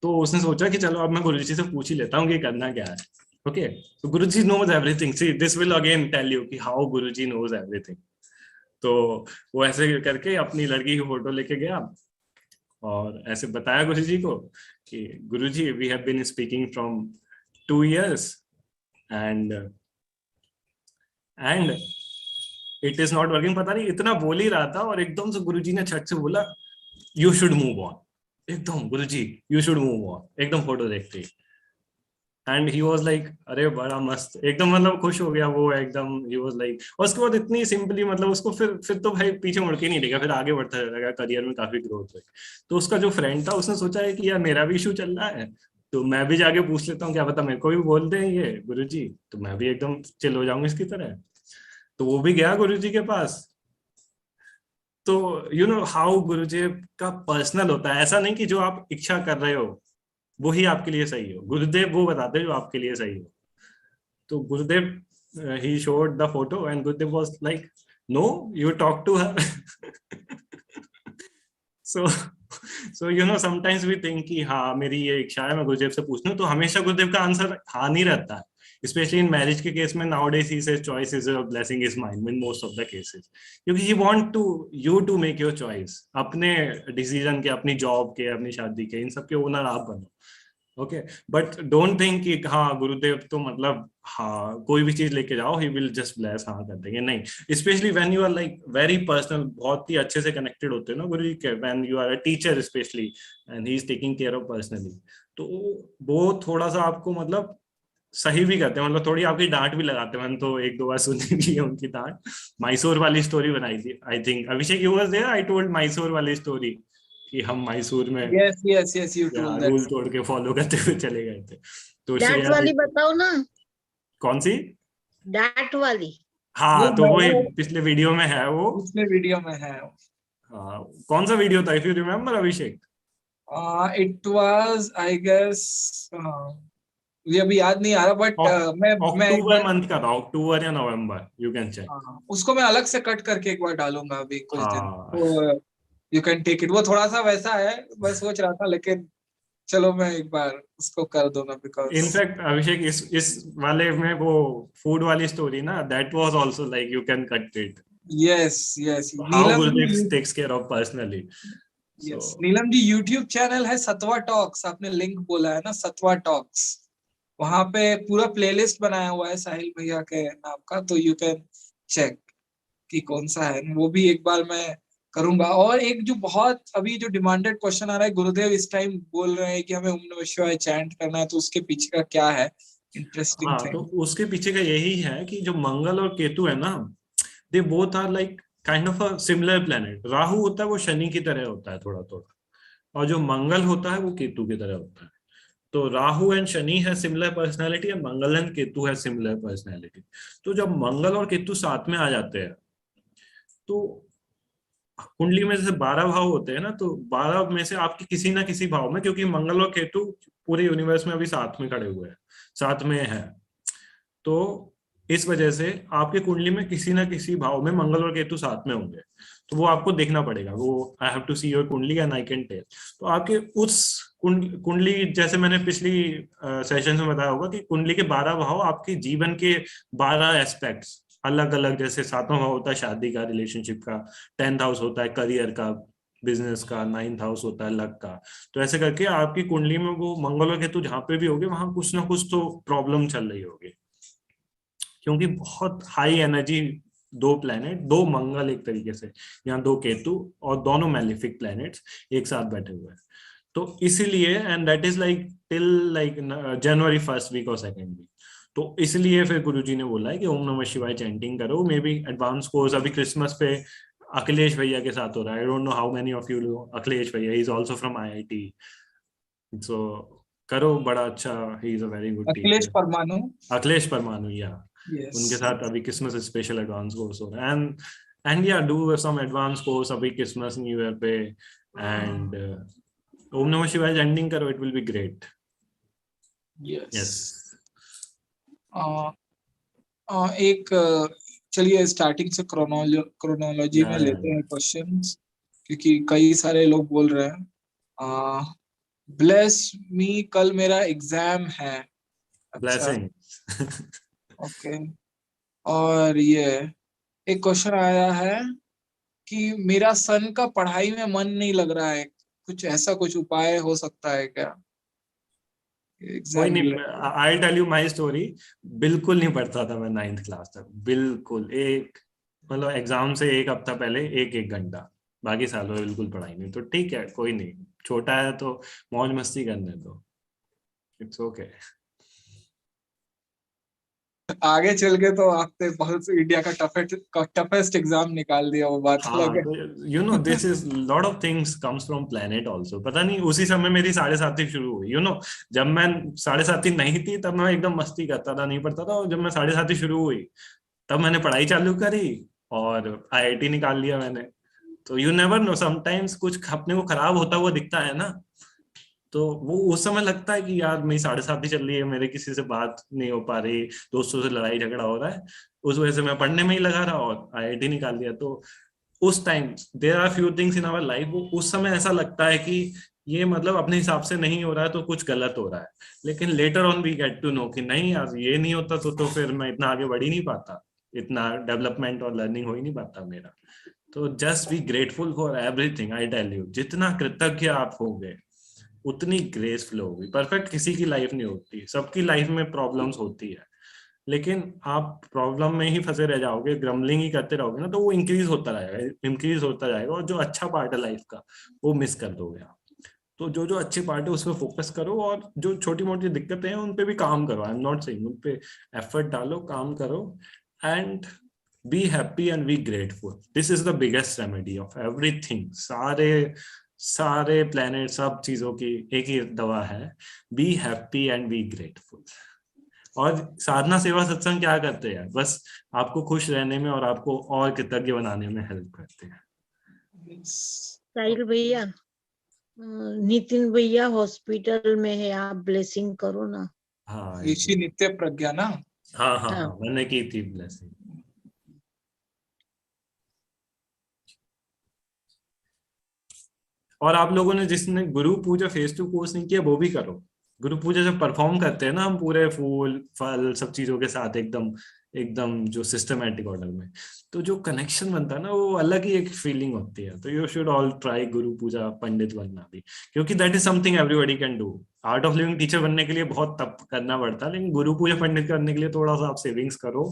तो उसने सोचा कि चलो अब मैं गुरुजी से पूछ ही लेता हूँ कि करना क्या है। ओके, तो Guruji knows everything, see this will again tell you कि हाउ गुरुजी नोज एवरीथिंग। तो वो ऐसे करके अपनी लड़की की फोटो लेके गया और ऐसे बताया गुरुजी को कि Guruji we have been speaking from 2 years and it is not working. पता नहीं इतना बोल ही रहा था और एकदम से गुरुजी ने छट से बोला यू शुड मूव ऑन। एकदम गुरुजी यू शुड मूव ऑन, एकदम फोटो देखते ही। एंड ही वाज लाइक अरे बड़ा मस्त, एकदम मतलब खुश हो गया वो एकदम। ही वाज लाइक, और उसके बाद इतनी सिंपली मतलब उसको फिर तो भाई पीछे मुड़ के नहीं देखा, फिर आगे बढ़ता रहेगा, करियर में काफी ग्रोथ हुई। तो उसका जो फ्रेंड था उसने सोचा है कि यार मेरा भी इशू चल रहा है, तो मैं भी जाके पूछ लेता हूँ, क्या पता मेरे को भी बोल दें ये गुरुजी, तो मैं भी एकदम चिल हो जाऊंगा इसकी तरह। तो वो भी गया गुरुजी के पास। तो यू नो हाउ गुरुजी का पर्सनल होता है, ऐसा नहीं कि जो आप इच्छा कर रहे हो वो ही आपके लिए सही हो, गुरुदेव वो बताते हैं जो आपके लिए सही हो। तो गुरुदेव ही showed the photo and Gurudev was like no you talk to her. So you know sometimes we think कि हाँ मेरी ये इच्छा है, मैं गुरुदेव से पूछ लूं, तो हमेशा गुरुदेव का आंसर हाँ नहीं रहता है। स्पेशली इन मैरिज के केस में nowadays he says choice is a blessing is mine in most of the cases, क्योंकि he want to you to make your choice, अपने डिसीजन के, अपनी जॉब के, अपनी शादी के, इन सब के ओनर आप बनो। ओके, बट डोंट थिंक कि हाँ गुरुदेव तो मतलब हाँ कोई भी चीज लेके जाओ ही विल जस्ट ब्लेस, हाँ कर देंगे, नहीं। Specially when you are like very personal, बहुत ही अच्छे से कनेक्टेड होते हैं ना गुरु जी के, when you are a teacher specially and he is taking care of personally, तो वो थोड़ा सा आपको मतलब सही भी करते हैं, मतलब थोड़ी आपकी डांट भी लगाते हैं। मैंने तो 1-2 बार सुनी भी है उनकी डांट। मैसूर वाली स्टोरी बनाई थी, I think Abhishek you was there, I told Mysore वाली स्टोरी कि हम मैसूर में yes yes yes, you told rule that. तोड़ के फॉलो करते हुए चले गए थे। तो डांट श्रेया वाली बताओ ना, कौन सी? डांट वाली। हाँ, तो वही वो पिछले वीडियो में है वो। पिछले वीडियो में है। हाँ, कौन सा वीडियो था, if you remember Abhishek? It was I guess, ये अभी याद नहीं आ रहा, बट मैं एक अक्टूबर बार, मंथ का था, अक्टूबर या नवंबर, यू कैन चेक। उसको मैं अलग से कट करके एक बार डालूंगा अभी कुछ दिन, हाँ तो यू कैन टेक इट। वो थोड़ा सा वैसा है, मैं सोच रहा था, लेकिन चलो मैं एक बार उसको कर दूंगा, बिकॉज इनफैक्ट अभिषेक इस वाले में वो फूड वाली स्टोरी ना, that was also like you can cut it, yes yes, how Neelam Gurudev ji, takes care of personally. Yes Neelam ji YouTube channel है सतवा टॉक्स, आपने लिंक बोला है ना, सतवा टॉक्स, वहां पे पूरा प्लेलिस्ट बनाया हुआ है साहिल भैया के नाम का, तो यू कैन चेक कि कौन सा है, वो भी एक बार मैं करूंगा। और एक जो बहुत अभी जो डिमांडेड क्वेश्चन आ रहा है, गुरुदेव इस टाइम बोल रहे हैं कि हमें ओम नमः शिवाय चैंट करना है, तो उसके पीछे का क्या है इंटरेस्टिंग हाँ, तो थिंग? उसके पीछे का यही है कि जो मंगल और केतु है ना, they both are like kind of a similar planet. Rahu होता है वो शनि की तरह होता है थोड़ा थोड़ा, और जो मंगल होता है वो केतु की तरह होता है। तो राहु एंड शनि है सिमिलर पर्सनैलिटी, और मंगल एंड केतु है सिमिलर पर्सनैलिटी। तो जब मंगल और केतु साथ में आ जाते हैं, तो कुंडली में जैसे 12 भाव होते हैं ना, तो 12 में से आपके किसी ना किसी भाव में, क्योंकि मंगल और केतु पूरे यूनिवर्स में अभी साथ में खड़े हुए हैं, साथ में है, तो इस वजह से आपके कुंडली में किसी ना किसी भाव में मंगल और केतु साथ में होंगे, तो वो आपको देखना पड़ेगा। वो I have to see your kundli and I can tell. तो आपके उस कुंडली, जैसे मैंने पिछली सेशन में बताया होगा कि कुंडली के 12 भाव आपके जीवन के 12 एस्पेक्ट्स अलग अलग, जैसे 7वां भाव होता है शादी का, रिलेशनशिप का, 10th हाउस होता है करियर का, बिजनेस का, 9th हाउस होता है लक का। तो ऐसे करके आपकी कुंडली में वो मंगल और केतु जहां पे भी होंगे वहां कुछ ना कुछ तो प्रॉब्लम चल रही होगी, क्योंकि बहुत हाई एनर्जी 2 प्लैनेट, 2 मंगल एक तरीके से, यहाँ 2 केतु और दोनों मैलिफिक प्लैनेट्स एक साथ बैठे हुए हैं। तो इसीलिए and that is like till like January 1st week और 2nd वीक। तो इसलिए फिर गुरुजी ने बोला है कि ओम नमः शिवाय चैंटिंग करो। मे बी एडवांस कोर्स अभी क्रिसमस पे अखिलेश भैया के साथ हो रहा है। I don't know how many of you know Akhilesh भैया, he is also from IIT। So करो, बड़ा अच्छा, he is a very good Akhilesh teacher. Paramanu, Akhilesh परमाणु, या उनके यस। साथ अभी क्रिसमस स्पेशल एडवांस कोर्स हो रहा है। एंड या डू सम एडवांस कोर्स अभी क्रिसमस न्यू ईयर पे। एंड ओम नमः शिवाय चैंटिंग करो, it will be great. Yes. एक चलिए स्टार्टिंग से क्रोनोलॉजी में लेते हैं क्वेश्चंस, क्योंकि कई सारे लोग बोल रहे हैं। ब्लेस मी, कल मेरा एग्जाम है। अच्छा, ब्लेसिंग। ओके। और ये एक क्वेश्चन आया है कि मेरा सन का पढ़ाई में मन नहीं लग रहा है, कुछ ऐसा कुछ उपाय हो सकता है क्या? कोई एग्जाम नहीं, I tell you my story. बिल्कुल नहीं पढ़ता था मैं 9th क्लास तक, बिल्कुल। एक मतलब एग्जाम से 1 हफ्ता पहले 1 घंटा, बाकी सालों में बिल्कुल पढ़ाई नहीं। तो ठीक है, कोई नहीं, छोटा है तो मौज मस्ती करने दो, इट्स ओके। आगे चल के तो आपने बहुत इंडिया का टफेस्ट एग्जाम निकाल दिया, वो बात हाँ, अलग है। तो you no this is lot of things comes from planet also. पता नहीं उसी समय मेरी 7:30 शुरू हुई, यू नो। जब मैं 7:30 नहीं थी तब मैं एकदम मस्ती करता था, नहीं पढ़ता था। और जब मैं 7:30 शुरू हुई तब मैंने पढ़ाई चालू करी और IIT निकाल लिया मैंने। तो यू नेवर नो, समटाइम्स कुछ अपने को खराब होता हुआ दिखता है ना, तो वो उस समय लगता है कि यार मेरी 7:30 चल रही है, मेरे किसी से बात नहीं हो पा रही, दोस्तों से लड़ाई झगड़ा हो रहा है, उस वजह से मैं पढ़ने में ही लगा रहा और IIT निकाल लिया। तो उस time there are few things in our life, वो उस समय ऐसा लगता है कि ये मतलब अपने हिसाब से नहीं हो रहा है तो कुछ गलत हो रहा है। लेकिन later on we get to know कि नहीं यार, ये नहीं होता तो फिर मैं इतना आगे बढ़ ही नहीं पाता, इतना डेवलपमेंट और लर्निंग हो ही नहीं पाता मेरा। तो just be grateful for everything. I tell you, जितना कृतज्ञ आप होंगे उतनी ग्रेस फ्लो होगी। परफेक्ट किसी की लाइफ नहीं होती, सबकी लाइफ में प्रॉब्लम्स होती है, लेकिन आप प्रॉब्लम में ही फंसे रह जाओगे, ग्रम्बलिंग ही करते रहोगे ना, तो वो इंक्रीज होता रहेगा, इंक्रीज होता जाएगा, और जो अच्छा पार्ट है लाइफ का वो मिस कर दोगे आप। तो जो जो अच्छे पार्ट है उस पर फोकस करो, और जो छोटी मोटी दिक्कतें हैं उन पे भी काम करो। आई एम नॉट सेइंग, उन पे एफर्ट डालो, काम करो, and be happy and be grateful. This is the biggest remedy of everything. सारे प्लेनेट, सब चीजों की एक ही दवा है, be happy and be grateful. और साधना सेवा सत्संग क्या करते हैं, बस आपको खुश रहने में और आपको और कृतज्ञ बनाने में हेल्प करते हैं। साहिल भैया, नितिन भैया हॉस्पिटल में है, आप ब्लेसिंग करो ना। हाँ, ऋषि नित्य प्रज्ञा ना। हाँ हाँ हाँ। हाँ, मैंने की थी ब्लेसिंग। और आप लोगों ने जिसने गुरु पूजा फेस टू कोर्स नहीं किया वो भी करो। गुरु पूजा जब परफॉर्म करते हैं ना हम, पूरे फूल फल सब चीजों के साथ एकदम एकदम जो सिस्टमेटिक ऑर्डर में, तो जो कनेक्शन बनता है ना वो अलग ही एक फीलिंग होती है। तो यू शुड ऑल ट्राई गुरु पूजा पंडित बनना भी, क्योंकि that is something everybody can do. Art of Living teacher बनने के लिए बहुत तप करना पड़ता है, लेकिन गुरु पूजा पंडित करने के लिए थोड़ा सा आप सेविंग्स करो,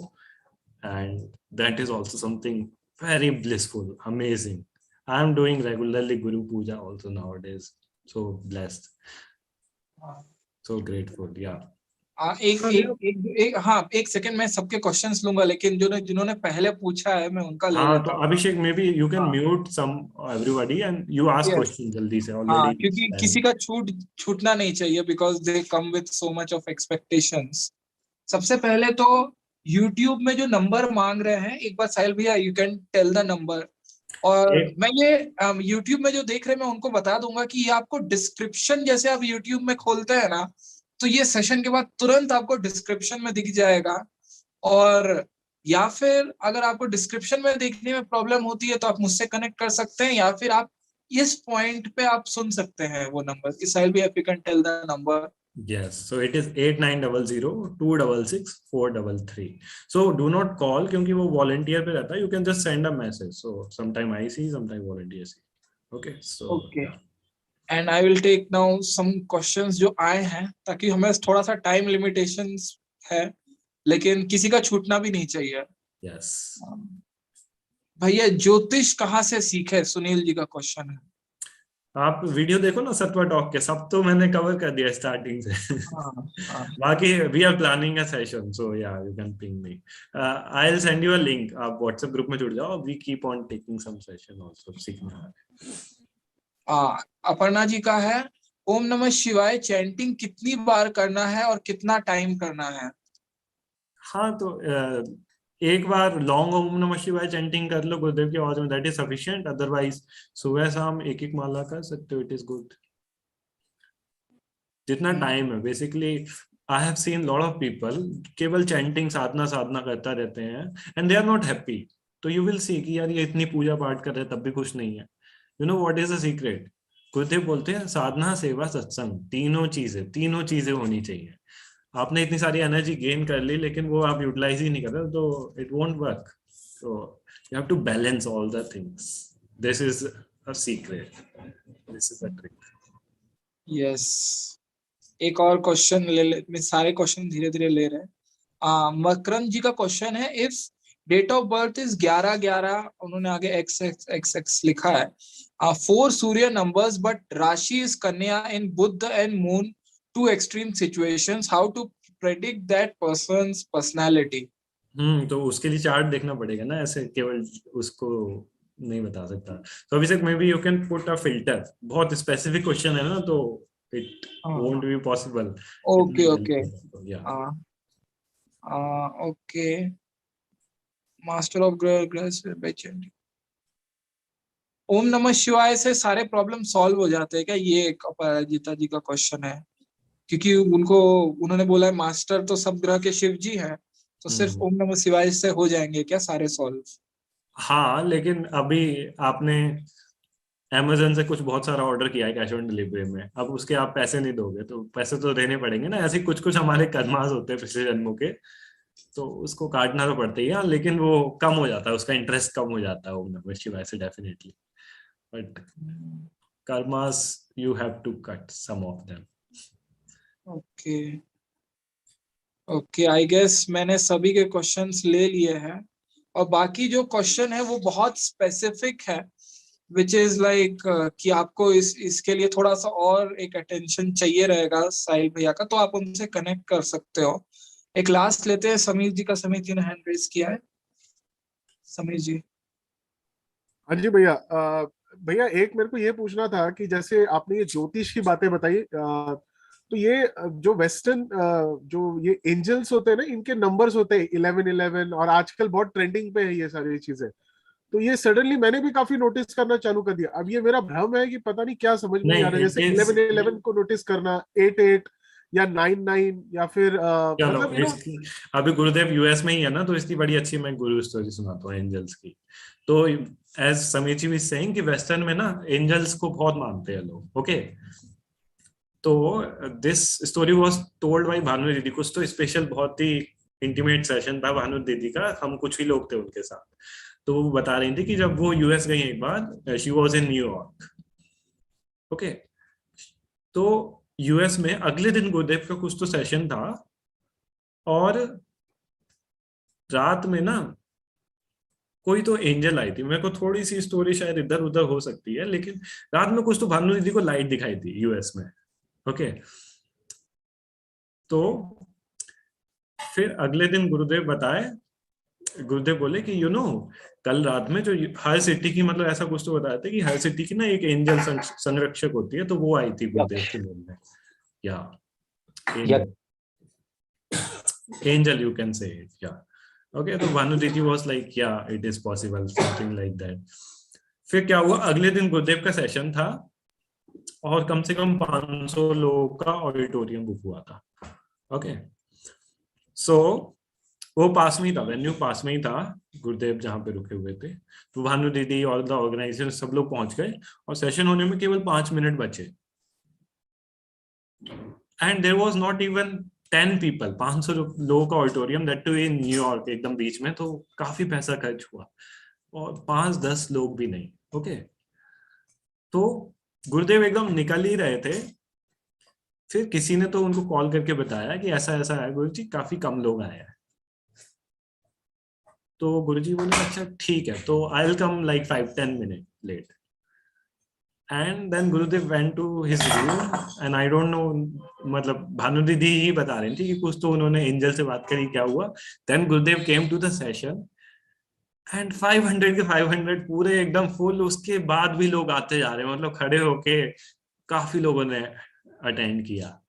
and that is also something very blissful, amazing. I am doing regularly Guru Puja also nowadays. So blessed. So grateful. Yeah. एक सेकंड, मैं सबके क्वेश्चंस लूंगा, लेकिन जिन्होंने पहले पूछा है मैं उनका ले हाँ, लेता तो हूँ। Abhishek may be you can हाँ। Mute some everybody and you ask Yes. Question जल्दी से, हाँ, ऑलरेडी क्योंकि किसी का छूटना नहीं चाहिए, because they come with so much of expectations. सबसे पहले तो YouTube में जो नंबर मांग रहे हैं, एक बार साहिल भैया you can tell the number. और मैं ये YouTube में जो देख रहे हैं मैं उनको बता दूंगा कि ये आपको डिस्क्रिप्शन, जैसे आप YouTube में खोलते हैं ना, तो ये सेशन के बाद तुरंत आपको डिस्क्रिप्शन में दिख जाएगा। और या फिर अगर आपको डिस्क्रिप्शन में देखने में प्रॉब्लम होती है तो आप मुझसे कनेक्ट कर सकते हैं, या फिर आप इस पॉइंट पे आप सुन सकते हैं वो नंबर। साहिल भी, if you can tell the number. Yes, so it is 8900-266-433. So do not call क्योंकि वो volunteer पे रहता है. You can just send a message. So sometime I see, sometime volunteer see. Okay, so Okay. yeah. And I will take now some questions जो आए हैं, ताकि हमें थोड़ा सा टाइम लिमिटेशंस है, लेकिन किसी का छूटना भी नहीं चाहिए। Yes. भैया ज्योतिष कहाँ से सीखे, सुनील जी का क्वेश्चन है। आप वीडियो देखो ना सत्वा टॉक के, सब तो मैंने कवर कर दिया स्टार्टिंग से। हाँ। बाकी we are planning a session, so yeah you can ping me, I will send you a link, आप व्हाट्सएप ग्रुप में जुड़ जाओ, we keep on taking some session also, सीखना है। अपर्णा जी का है, ओम नमः शिवाय चैंटिंग कितनी बार करना है और कितना टाइम करना है? हाँ, तो एक बार लॉन्ग ओम नमः शिवाय चैंटिंग कर लो गुरुदेव की आवाज में, दैट इज सफिशिएंट। अदरवाइज सुबह शाम एक एक माला कर सकते हो, इट इज गुड, जितना टाइम है। Basically I have seen lot of people केवल चैंटिंग साधना साधना करता रहते हैं and they are not happy. तो यू विल सी कि यार ये इतनी पूजा पाठ कर रहे हैं तब भी खुश नहीं है। You know what is the secret? गुरुदेव बोलते हैं साधना सेवा सत्संग, तीनों चीजें होनी चाहिए। आपने इतनी सारी एनर्जी गेन कर ली लेकिन वो आप यूटिलाइज ही नहीं कर रहे, तो it won't work. So you have to balance all the things, this is a secret, this is a trick. Yes, एक और क्वेश्चन मैं सारे क्वेश्चन धीरे धीरे ले रहे हैं। मकरंद जी का क्वेश्चन है, if date of birth is 11/11, उन्होंने आगे XX लिखा है, 4 Surya numbers but rashi is Kanya in Budh and moon, two extreme situations, how to predict that person's personality? तो उसके लिए चार्ट देखना पड़ेगा ना, ऐसे केवल उसको नहीं बता सकता। तो Abhishek may be you can put a filter, बहुत स्पेसिफिक क्वेश्चन है ना, तो it won't be possible. Okay master of grace by chanting. Om नमः शिवाय से सारे प्रॉब्लम सॉल्व हो जाते हैं क्या? ये एक अपराजिता जी का क्वेश्चन है, क्योंकि उन्होंने बोला है मास्टर तो सब ग्रह के शिव जी हैं, तो सिर्फ ओम नमः शिवाय से हो जाएंगे क्या सारे सॉल्व? हाँ, लेकिन अभी आपने अमेज़न से कुछ बहुत सारा ऑर्डर किया है कैश ऑन डिलीवरी में, अब उसके आप पैसे नहीं दोगे तो पैसे तो देने पड़ेंगे ना। ऐसे कुछ कुछ हमारे कर्मास होते हैं पिछले जन्मों के, तो उसको काटना तो पड़ता ही है, लेकिन वो कम हो जाता है, उसका इंटरेस्ट कम हो जाता है ओम नमः शिवाय से definitely, but karmas you have to cut some of them. Okay I guess मैंने सभी के क्वेश्चंस ले लिए हैं, और बाकी जो क्वेश्चन है वो बहुत स्पेसिफिक है, विच इज लाइक कि आपको इसके लिए थोड़ा सा और एक अटेंशन चाहिए रहेगा साहिल भैया का, तो आप उनसे कनेक्ट कर सकते हो। एक लास्ट लेते हैं समीर जी का, समीर जी ने हैंड रेज किया है। समीर जी। हाँ जी भैया, भैया एक मेरे को ये पूछना था कि जैसे आपने ये ज्योतिष की बातें बताई, तो ये जो वेस्टर्न जो ये एंजल्स होते हैं ना, इनके नंबर्स होते हैं 1111, और आजकल बहुत ट्रेंडिंग पे है ये सारी चीजें, तो ये सडनली मैंने भी काफी नोटिस करना चालू कर दिया। अब ये मेरा भ्रम है कि पता नहीं क्या समझ में नहीं आ रहा है, जैसे 1111 को नोटिस करना, 88 या 99, या फिर मतलब अभी गुरुदेव यूएस में ही है ना, तो इसकी बड़ी अच्छी मैं गुरु स्टोरी सुनाता हूँ एंजल्स की। तो as Sameer ji is saying कि वेस्टर्न में ना एंजल्स को बहुत मानते हैं लोग, ओके। तो this story was told by Bhanu दीदी, कुछ तो स्पेशल बहुत ही इंटीमेट सेशन था भानु दीदी का, हम कुछ ही लोग थे उनके साथ। तो वो बता रही थी कि जब वो यूएस गई एक बार, she was in New York, okay. तो यूएस में अगले दिन गुरुदेव का कुछ तो सेशन था, और रात में ना कोई तो एंजल आई थी। मेरे को थोड़ी सी स्टोरी शायद इधर उधर हो सकती है, लेकिन रात में कुछ तो भानु दीदी को लाइट दिखाई थी यूएस में, ओके। तो फिर अगले दिन गुरुदेव बोले कि कल रात में जो हर सिटी की, मतलब ऐसा कुछ तो बताया था कि हर सिटी की ना एक एंजल संरक्षक होती है, तो वो आई थी गुरुदेव के रूम में, या angel you can say it, या ओके। तो भानु दीदी वाज लाइक या it is possible, something like that. फिर क्या हुआ, अगले दिन गुरुदेव का सेशन था और कम से कम 500 लोगों का ऑडिटोरियम बुक हुआ था, ओके। सो वो पास में ही था, वेन्यू पास में ही था, गुरुदेव जहाँ पे रुके हुए थे। तो भानु दीदी और द ऑर्गेनाइजर सब लोग पहुंच गए और सेशन होने में केवल 5 मिनट बचे। And there was not even 10 people, 500 लोगों का auditorium, that too in New York, एकदम बीच में, तो काफी पैसा खर्च हुआ और 5-10 लोग भी नहीं। ओके, तो गुरुदेव एकदम निकल ही रहे थे, फिर किसी ने तो उनको कॉल करके बताया कि ऐसा ऐसा है गुरुजी, काफी कम लोग आए हैं। तो गुरुजी बोले अच्छा ठीक है, तो I will come like 5-10 minute late. And then Gurudev went to his room and I don't know, मतलब भानु दीदी ही बता रही थी कि कुछ तो उन्होंने एंजल से बात करी, क्या हुआ। Then Gurudev came to the session and 500 के 500 पूरे एकदम फुल। उसके बाद भी लोग आते जा रहे हैं, मतलब खड़े होके काफी लोगों ने अटेंड किया।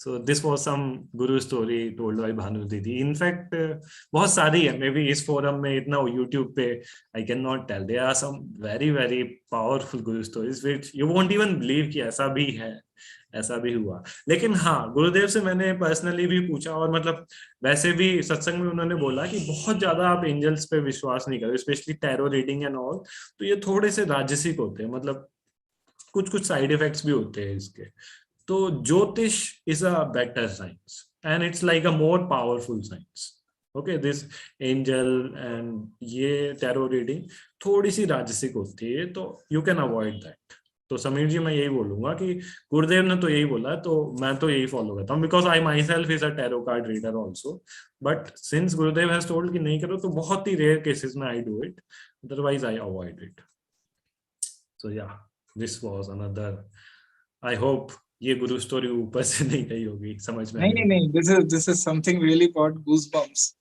So this was some guru story told by Bhanu दीदी. In fact, बहुत सारी है, मे बी इस फोरम में इतना YouTube पे I cannot tell. There are some very very powerful guru stories which you won't even believe कि ऐसा भी है, ऐसा भी हुआ। लेकिन हाँ, गुरुदेव से मैंने पर्सनली भी पूछा, और मतलब वैसे भी सत्संग में उन्होंने बोला कि बहुत ज्यादा आप एंजल्स पे विश्वास नहीं करो, specially tarot reading and all, तो ये थोड़े से राजसिक होते हैं, मतलब कुछ कुछ साइड इफेक्ट्स भी होते हैं इसके। तो ज्योतिष is a better science and it's like a more powerful science. Okay, this angel and ये टैरो रीडिंग थोड़ी सी राजसिक होती है, तो यू कैन अवॉइड दैट। तो समीर जी, मैं यही बोलूंगा कि गुरुदेव ने तो यही बोला, तो मैं तो यही फॉलो करता हूँ, because I myself is a tarot card reader also. But since Gurudev has told कि नहीं करो, तो बहुत ही रेयर केसेस में I do it, otherwise I avoid it. So yeah, this was another, I hope ये गुरु स्टोरी ऊपर से नहीं गई होगी, समझ में नहीं नहीं, this is something really got goosebumps.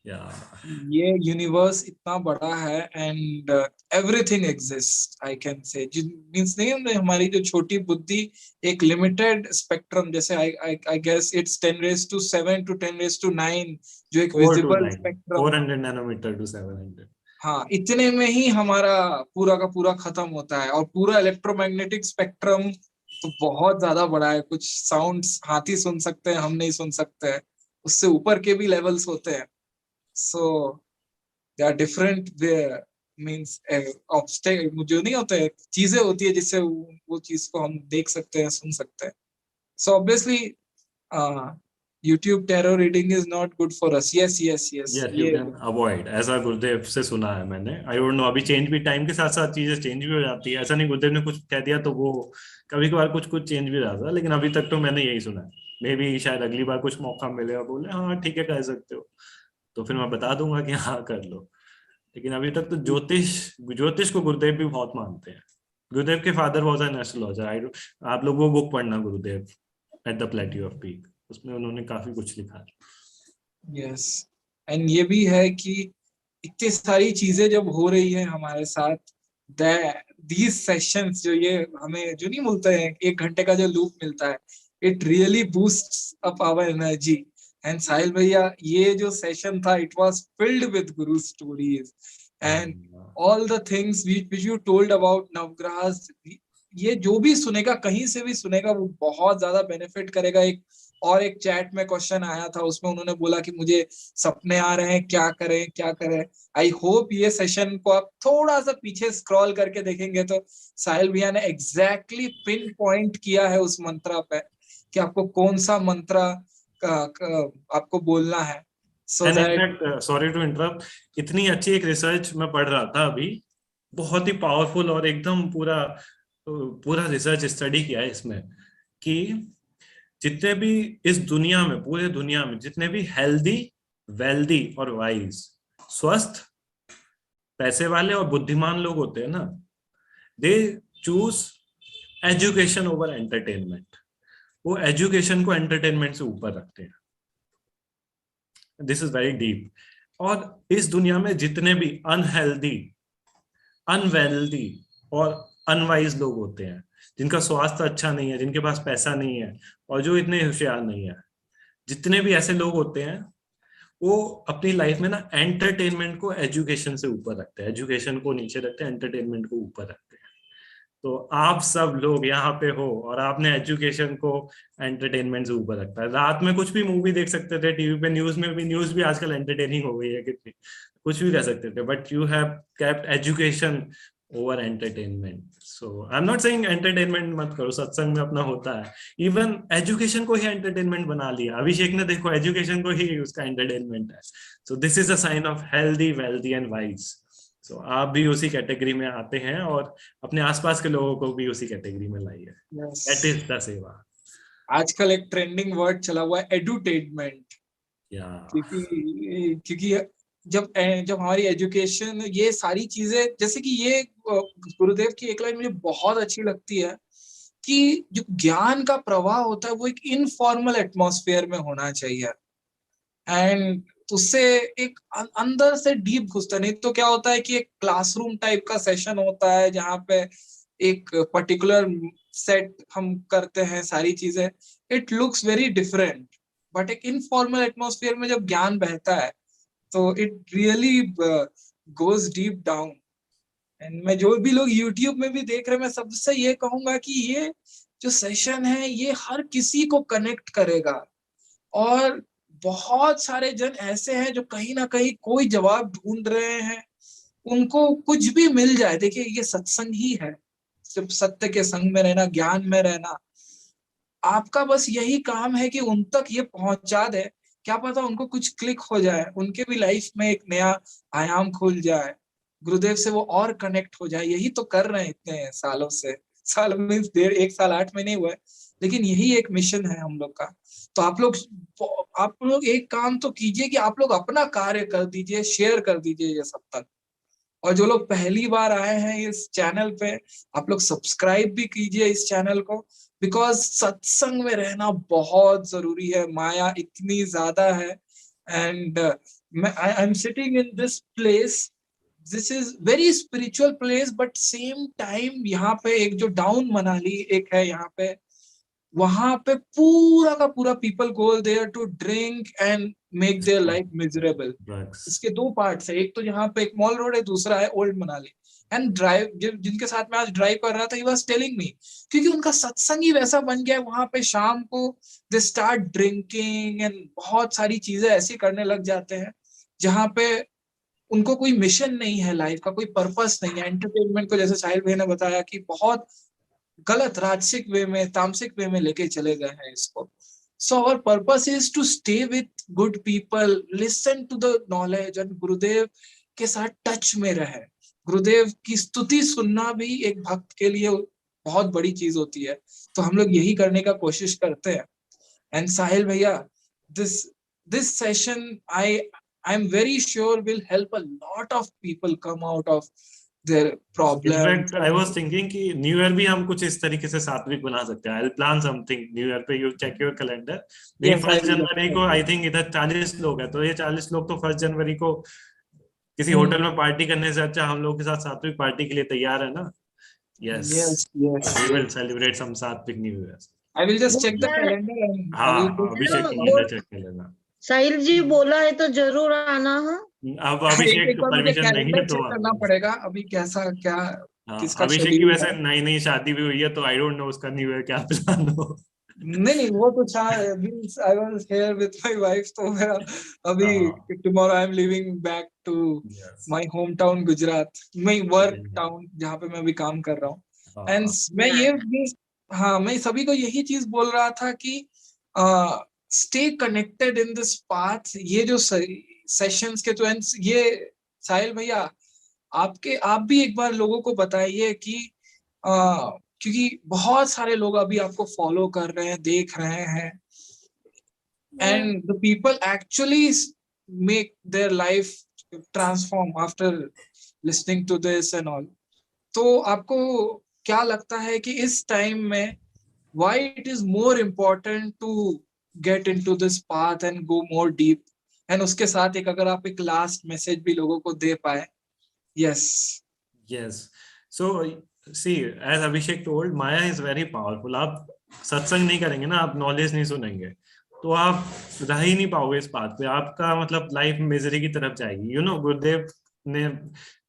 ये यूनिवर्स इतना बड़ा है and everything exist, I can say, means नहीं, हमारी जो छोटी बुद्धि एक लिमिटेड स्पेक्ट्रम, जैसे आई गेस इट्स 10⁷ to 10⁹ जो एक विजिबल स्पेक्ट्रम, 400 नैनोमीटर टू 700, हाँ, इतने में ही हमारा पूरा का पूरा खत्म होता है। और पूरा इलेक्ट्रोमैग्नेटिक स्पेक्ट्रम तो बहुत ज्यादा बड़ा है, कुछ साउंड्स हाथी सुन सकते हैं, हम नहीं सुन सकते हैं, उससे ऊपर के भी लेवल्स होते हैं। So they are different, means obstacle जो नहीं होते, चीजें होती है जिससे वो चीज को हम देख सकते हैं, सुन सकते हैं। So obviously YouTube tarot reading is not good for us. Yes, you can avoid, ऐसा गुरुदेव से सुना है मैंने। आई डोंट नो, अभी चेंज भी, टाइम के साथ साथ चीजें चेंज भी हो जाती है, ऐसा नहीं गुरुदेव ने कुछ कह दिया तो वो कभी कभार कुछ कुछ चेंज भी रहता है, लेकिन अभी तक तो मैंने यही सुना है। मे बी शायद अगली बार कुछ मौका मिले और बोले हाँ ठीक है कर सकते हो, तो फिर मैं बता दूंगा कि हाँ कर लो। लेकिन अभी तक तो ज्योतिष को गुरुदेव भी बहुत मानते हैं। गुरुदेव के फादर वाज एन एस्ट्रोलॉजर। आप लोग वो बुक पढ़ना, गुरुदेव at the plateau off peak, उसमें उन्होंने काफी कुछ लिखा है। यस, एंड ये भी है कि इतनी सारी चीजें जब हो रही है हमारे साथ, these सेशंस जो ये हमें जो नहीं मिलते हैं, 1 घंटे का जो लूप मिलता है, it really boosts up our energy. And Sahil भैया, ये जो सेशन था, it was filled with guru stories and all the things which you told about Navagrahas. ये जो भी सुनेगा, कहीं से भी सुनेगा, वो बहुत ज्यादा बेनिफिट करेगा। एक चैट में क्वेश्चन आया था, उसमें उन्होंने बोला कि मुझे सपने आ रहे हैं, क्या करें। आई होप ये सेशन को आप थोड़ा सा पीछे स्क्रॉल करके देखेंगे तो साहिल भैया ने एग्जैक्टली पिन पॉइंट किया है उस मंत्रा पे कि आपको कौन सा मंत्रा आपको बोलना है। सॉरी टू इंटरप्ट, इतनी अच्छी एक रिसर्च मैं पढ़ रहा था अभी, बहुत ही पावरफुल और एकदम पूरा रिसर्च स्टडी किया है इसमें कि जितने भी इस दुनिया में, पूरे दुनिया में जितने भी हेल्दी, वेल्दी और वाइज, स्वस्थ, पैसे वाले और बुद्धिमान लोग होते हैं ना, they choose education over entertainment. वो एजुकेशन को एंटरटेनमेंट से ऊपर रखते हैं। This is very deep. और इस दुनिया में जितने भी अनहेल्दी, अनवेल्दी और अनवाइज लोग होते हैं, जिनका स्वास्थ्य अच्छा नहीं है, जिनके पास पैसा नहीं है और जो इतने होशियार नहीं है, जितने भी ऐसे लोग होते हैं, वो अपनी लाइफ में ना एंटरटेनमेंट को एजुकेशन से ऊपर रखते हैं, एजुकेशन को नीचे रखते हैं, एंटरटेनमेंट को ऊपर रखते हैं। तो आप सब लोग यहाँ पे हो और आपने एजुकेशन को एंटरटेनमेंट से ऊपर रखा है। रात में कुछ भी मूवी देख सकते थे टीवी पे, न्यूज भी आजकल एंटरटेनिंग हो गई है कितनी, कुछ भी कर सकते थे, but you have kept education over entertainment. So I am not saying entertainment मत करो, सत्संग में अपना होता है, इवन एजुकेशन को ही एंटरटेनमेंट बना लिया अभिषेक ने, देखो एजुकेशन को ही उसका एंटरटेनमेंट है। So this is a sign of healthy, wealthy and wise. So आप भी उसी कैटेगरी में आते हैं और अपने आसपास के लोगों को भी उसी कैटेगरी में लाइए। दैट इज द सेवा। आजकल एक ट्रेंडिंग वर्ड चला हुआ है एडुटेनमेंट, या क्योंकि जब हमारी एजुकेशन, ये सारी चीजें, जैसे कि ये गुरुदेव की एक लाइन मुझे बहुत अच्छी लगती है कि जो ज्ञान का प्रवाह होता है वो एक इनफॉर्मल एटमॉस्फेयर में होना चाहिए, एंड उससे एक अंदर से डीप घुसता, नहीं तो क्या होता है कि एक क्लासरूम टाइप का सेशन होता है जहाँ पे एक पर्टिकुलर सेट हम करते हैं सारी चीजें, it looks very different, but एक इनफॉर्मल एटमॉस्फेयर में जब ज्ञान बहता है तो it really goes deep down. And मैं जो भी लोग YouTube में भी देख रहे हैं, मैं सबसे ये कहूंगा कि ये जो सेशन है ये हर किसी को कनेक्ट करेगा, और बहुत सारे जन ऐसे हैं जो कहीं ना कहीं कोई जवाब ढूंढ रहे हैं, उनको कुछ भी मिल जाए। देखिए ये सत्संग ही है, सिर्फ सत्य के संग में रहना, ज्ञान में रहना, आपका बस यही काम है कि उन तक ये पहुंचा दे। क्या पता उनको कुछ क्लिक हो जाए, उनके भी लाइफ में एक नया आयाम खुल जाए, गुरुदेव से वो और कनेक्ट हो जाए। यही तो कर रहे हैं इतने सालों से, साल मीन्स 1 साल 8 महीने हुए, लेकिन यही एक मिशन है हम लोग का। तो आप लोग एक काम तो कीजिए कि आप लोग अपना कार्य कर दीजिए, शेयर कर दीजिए ये सब तक। और जो लोग पहली बार आए हैं इस चैनल पे, आप लोग सब्सक्राइब भी कीजिए इस चैनल को, बिकॉज सत्संग में रहना बहुत जरूरी है। माया इतनी ज्यादा है, and I am sitting in this place, this is very spiritual place, but same time यहाँ पे एक जो डाउन मनाली एक है यहाँ पे, वहां पे पूरा का पूरा people go there to drink and make their life miserable. इसके 2 पार्ट्स है, एक तो यहाँ पे एक मॉल रोड है, दूसरा है ओल्ड मनाली। एंड ड्राइव जिनके साथ मैं आज ड्राइव कर रहा था, ही वाज टेलिंग मी, क्योंकि उनका सत्संग ही वैसा बन गया है, वहां पे शाम को दे स्टार्ट ड्रिंकिंग एंड बहुत सारी चीजें ऐसी करने लग जाते हैं जहाँ पे उनको कोई मिशन नहीं है, लाइफ का कोई पर्पस नहीं है। एंटरटेनमेंट को जैसे साहिल भाई ने बताया कि बहुत गलत राजसिक वे में, तामसिक वे में लेके चले गए हैं इसको। So our purpose is to stay with good people, listen to the knowledge, and Gurudev के साथ टच में रहे। गुरुदेव की स्तुति सुनना भी एक भक्त के लिए बहुत बड़ी चीज होती है, तो हम लोग यही करने का कोशिश करते हैं। एंड साहिल भैया, this session I'm very sure will help a lot of people come out of their problems. In fact I was thinking कि न्यू ईयर भी हम कुछ इस तरीके से सात्विक बना सकते हैं। I will plan something new year पे, यू चेक योर कैलेंडर। मेरी 1 जनवरी को आई थिंक इधर 40 लोग हैं, तो ये 40 लोग तो 1 जनवरी को किसी होटल में पार्टी करने से अच्छा हम लोग के साथ सात्विक पार्टी के लिए तैयार है ना? यस, वी विल सेलिब्रेट सम सात्विक new year. I will just check the calendar and I हाँ, will अभिषेक कैलेंडर चेक कर लेना। साहिल जी बोला है तो जरूर आना। हाँ, अब अभिषेक एक बार मुझे परमिशन देंगे कैलेंडर तो चेक करना पड़ेगा अभी कैसा क्या किसका अभिषेक की schedule वैसे है। नई नई शादी भी हुई है, तो आई डोंट नो उसका न्यू ईयर क्या प्लान हो। नहीं वो तो I was here with my wife, तो मेरा अभी tomorrow I am leaving back to my hometown Gujarat, my work town जहाँ पे मैं अभी काम कर रहा हूँ। एंड मैं सभी को यही चीज बोल रहा था कि stay connected in this path. ये जो सेशंस के, तो ये साहिल भैया आप भी एक बार लोगों को बताइए कि क्योंकि बहुत सारे लोग अभी आपको फॉलो कर रहे हैं, देख रहे हैं, and the people actually make their life transform after listening to this and all. तो आपको क्या लगता है कि इस टाइम में why it is more important to get into this path and go more deep? and उसके साथ एक अगर आप एक लास्ट मैसेज भी लोगों को दे पाए। yes so see, as Abhishek told, Maya is very powerful. आप सत्संग नहीं करेंगे ना, आप नॉलेज नहीं सुनेंगे, तो आप रह ही नहीं पाओगे इस बात पे। आपका मतलब लाइफ मिजरी की तरफ जाएगी। गुरुदेव ने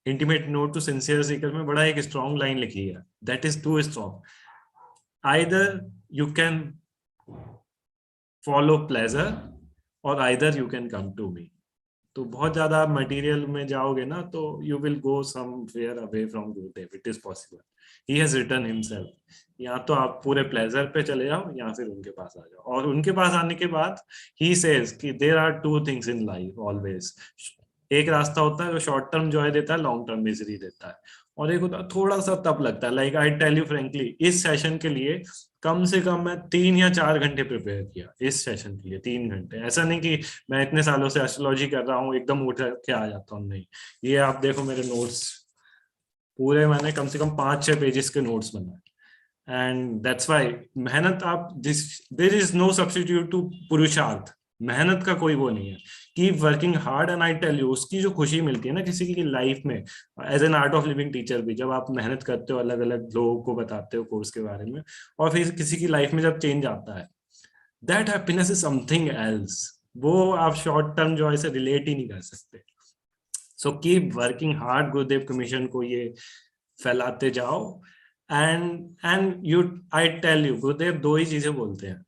intimate note to sincere seeker में बड़ा एक स्ट्रॉन्ग लाइन लिखी है, that is too strong, either you can follow pleasure और either you can come to me. तो बहुत ज्यादा आप मटेरियल में जाओगे ना तो you will go somewhere away from Gurudev, it is possible, he has written himself. या तो आप पूरे प्लेजर पे चले जाओ या फिर उनके पास आ जाओ, और उनके पास आने के बाद ही सेज कि there are two things in life always, एक रास्ता होता है जो शॉर्ट टर्म जॉय देता है, लॉन्ग टर्म मिजरी देता है, और एक होता है थोड़ा सा तप लगता है। Like I tell you frankly, इस सेशन के लिए कम से कम मैं 3 या 4 घंटे प्रिपेयर किया, इस सेशन के लिए 3 घंटे। ऐसा नहीं कि मैं इतने सालों से एस्ट्रोलॉजी कर रहा हूँ एकदम उठ के आ जाता हूँ, नहीं। ये आप देखो मेरे नोट्स पूरे, मैंने कम से कम 5-6 पेजेस के नोट्स बनाए, एंड दैट्स व्हाई मेहनत आप there is no substitute to purusharth, मेहनत का कोई वो नहीं है। Keep working hard, and I tell you, उसकी जो खुशी मिलती है ना किसी की लाइफ में, as an Art of Living teacher भी, जब आप मेहनत करते हो, अलग अलग लोगों को बताते हो कोर्स के बारे में, और फिर किसी की लाइफ में जब चेंज आता है, that happiness is something else. वो आप शॉर्ट टर्म जॉय से रिलेट ही नहीं कर सकते। So keep working hard, Gurudev commission को ये फैलाते जाओ, and you, I tell you, Gurudev 2 ही चीजें बोलते हैं,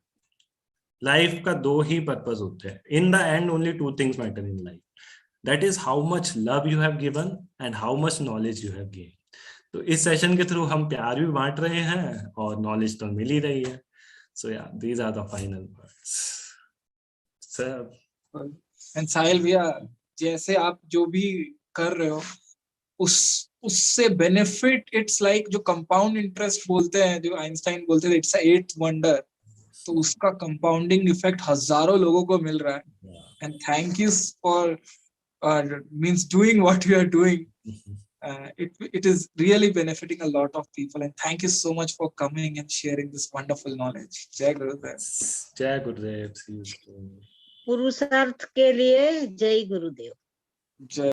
लाइफ का 2 ही पर्पस होते हैं, इन the and only 2 things matter in life, that is how much love you have given and how much knowledge you have gain. तो इस सेशन के थ्रू हम प्यार भी बांट रहे हैं और नॉलेज तो मिल ही रही है। So yeah these are the final words sir. And Sahil भैया, जैसे आप जो भी कर रहे हो उससे बेनिफिट, इट्स लाइक जो कंपाउंड इंटरेस्ट बोलते हैं, जो आइंस्टाइन बोलते थे इट्स अ 8th वंडर, तो उसका कंपाउंडिंग इफेक्ट हजारों लोगों को मिल रहा है। And thank you for means doing what you are doing, it is really benefiting a lot of people, and thank you so much for coming and sharing this wonderful knowledge. Jai Gurudev. जय गुरुदेव। पुरुषार्थ के लिए जय गुरुदेव। Jai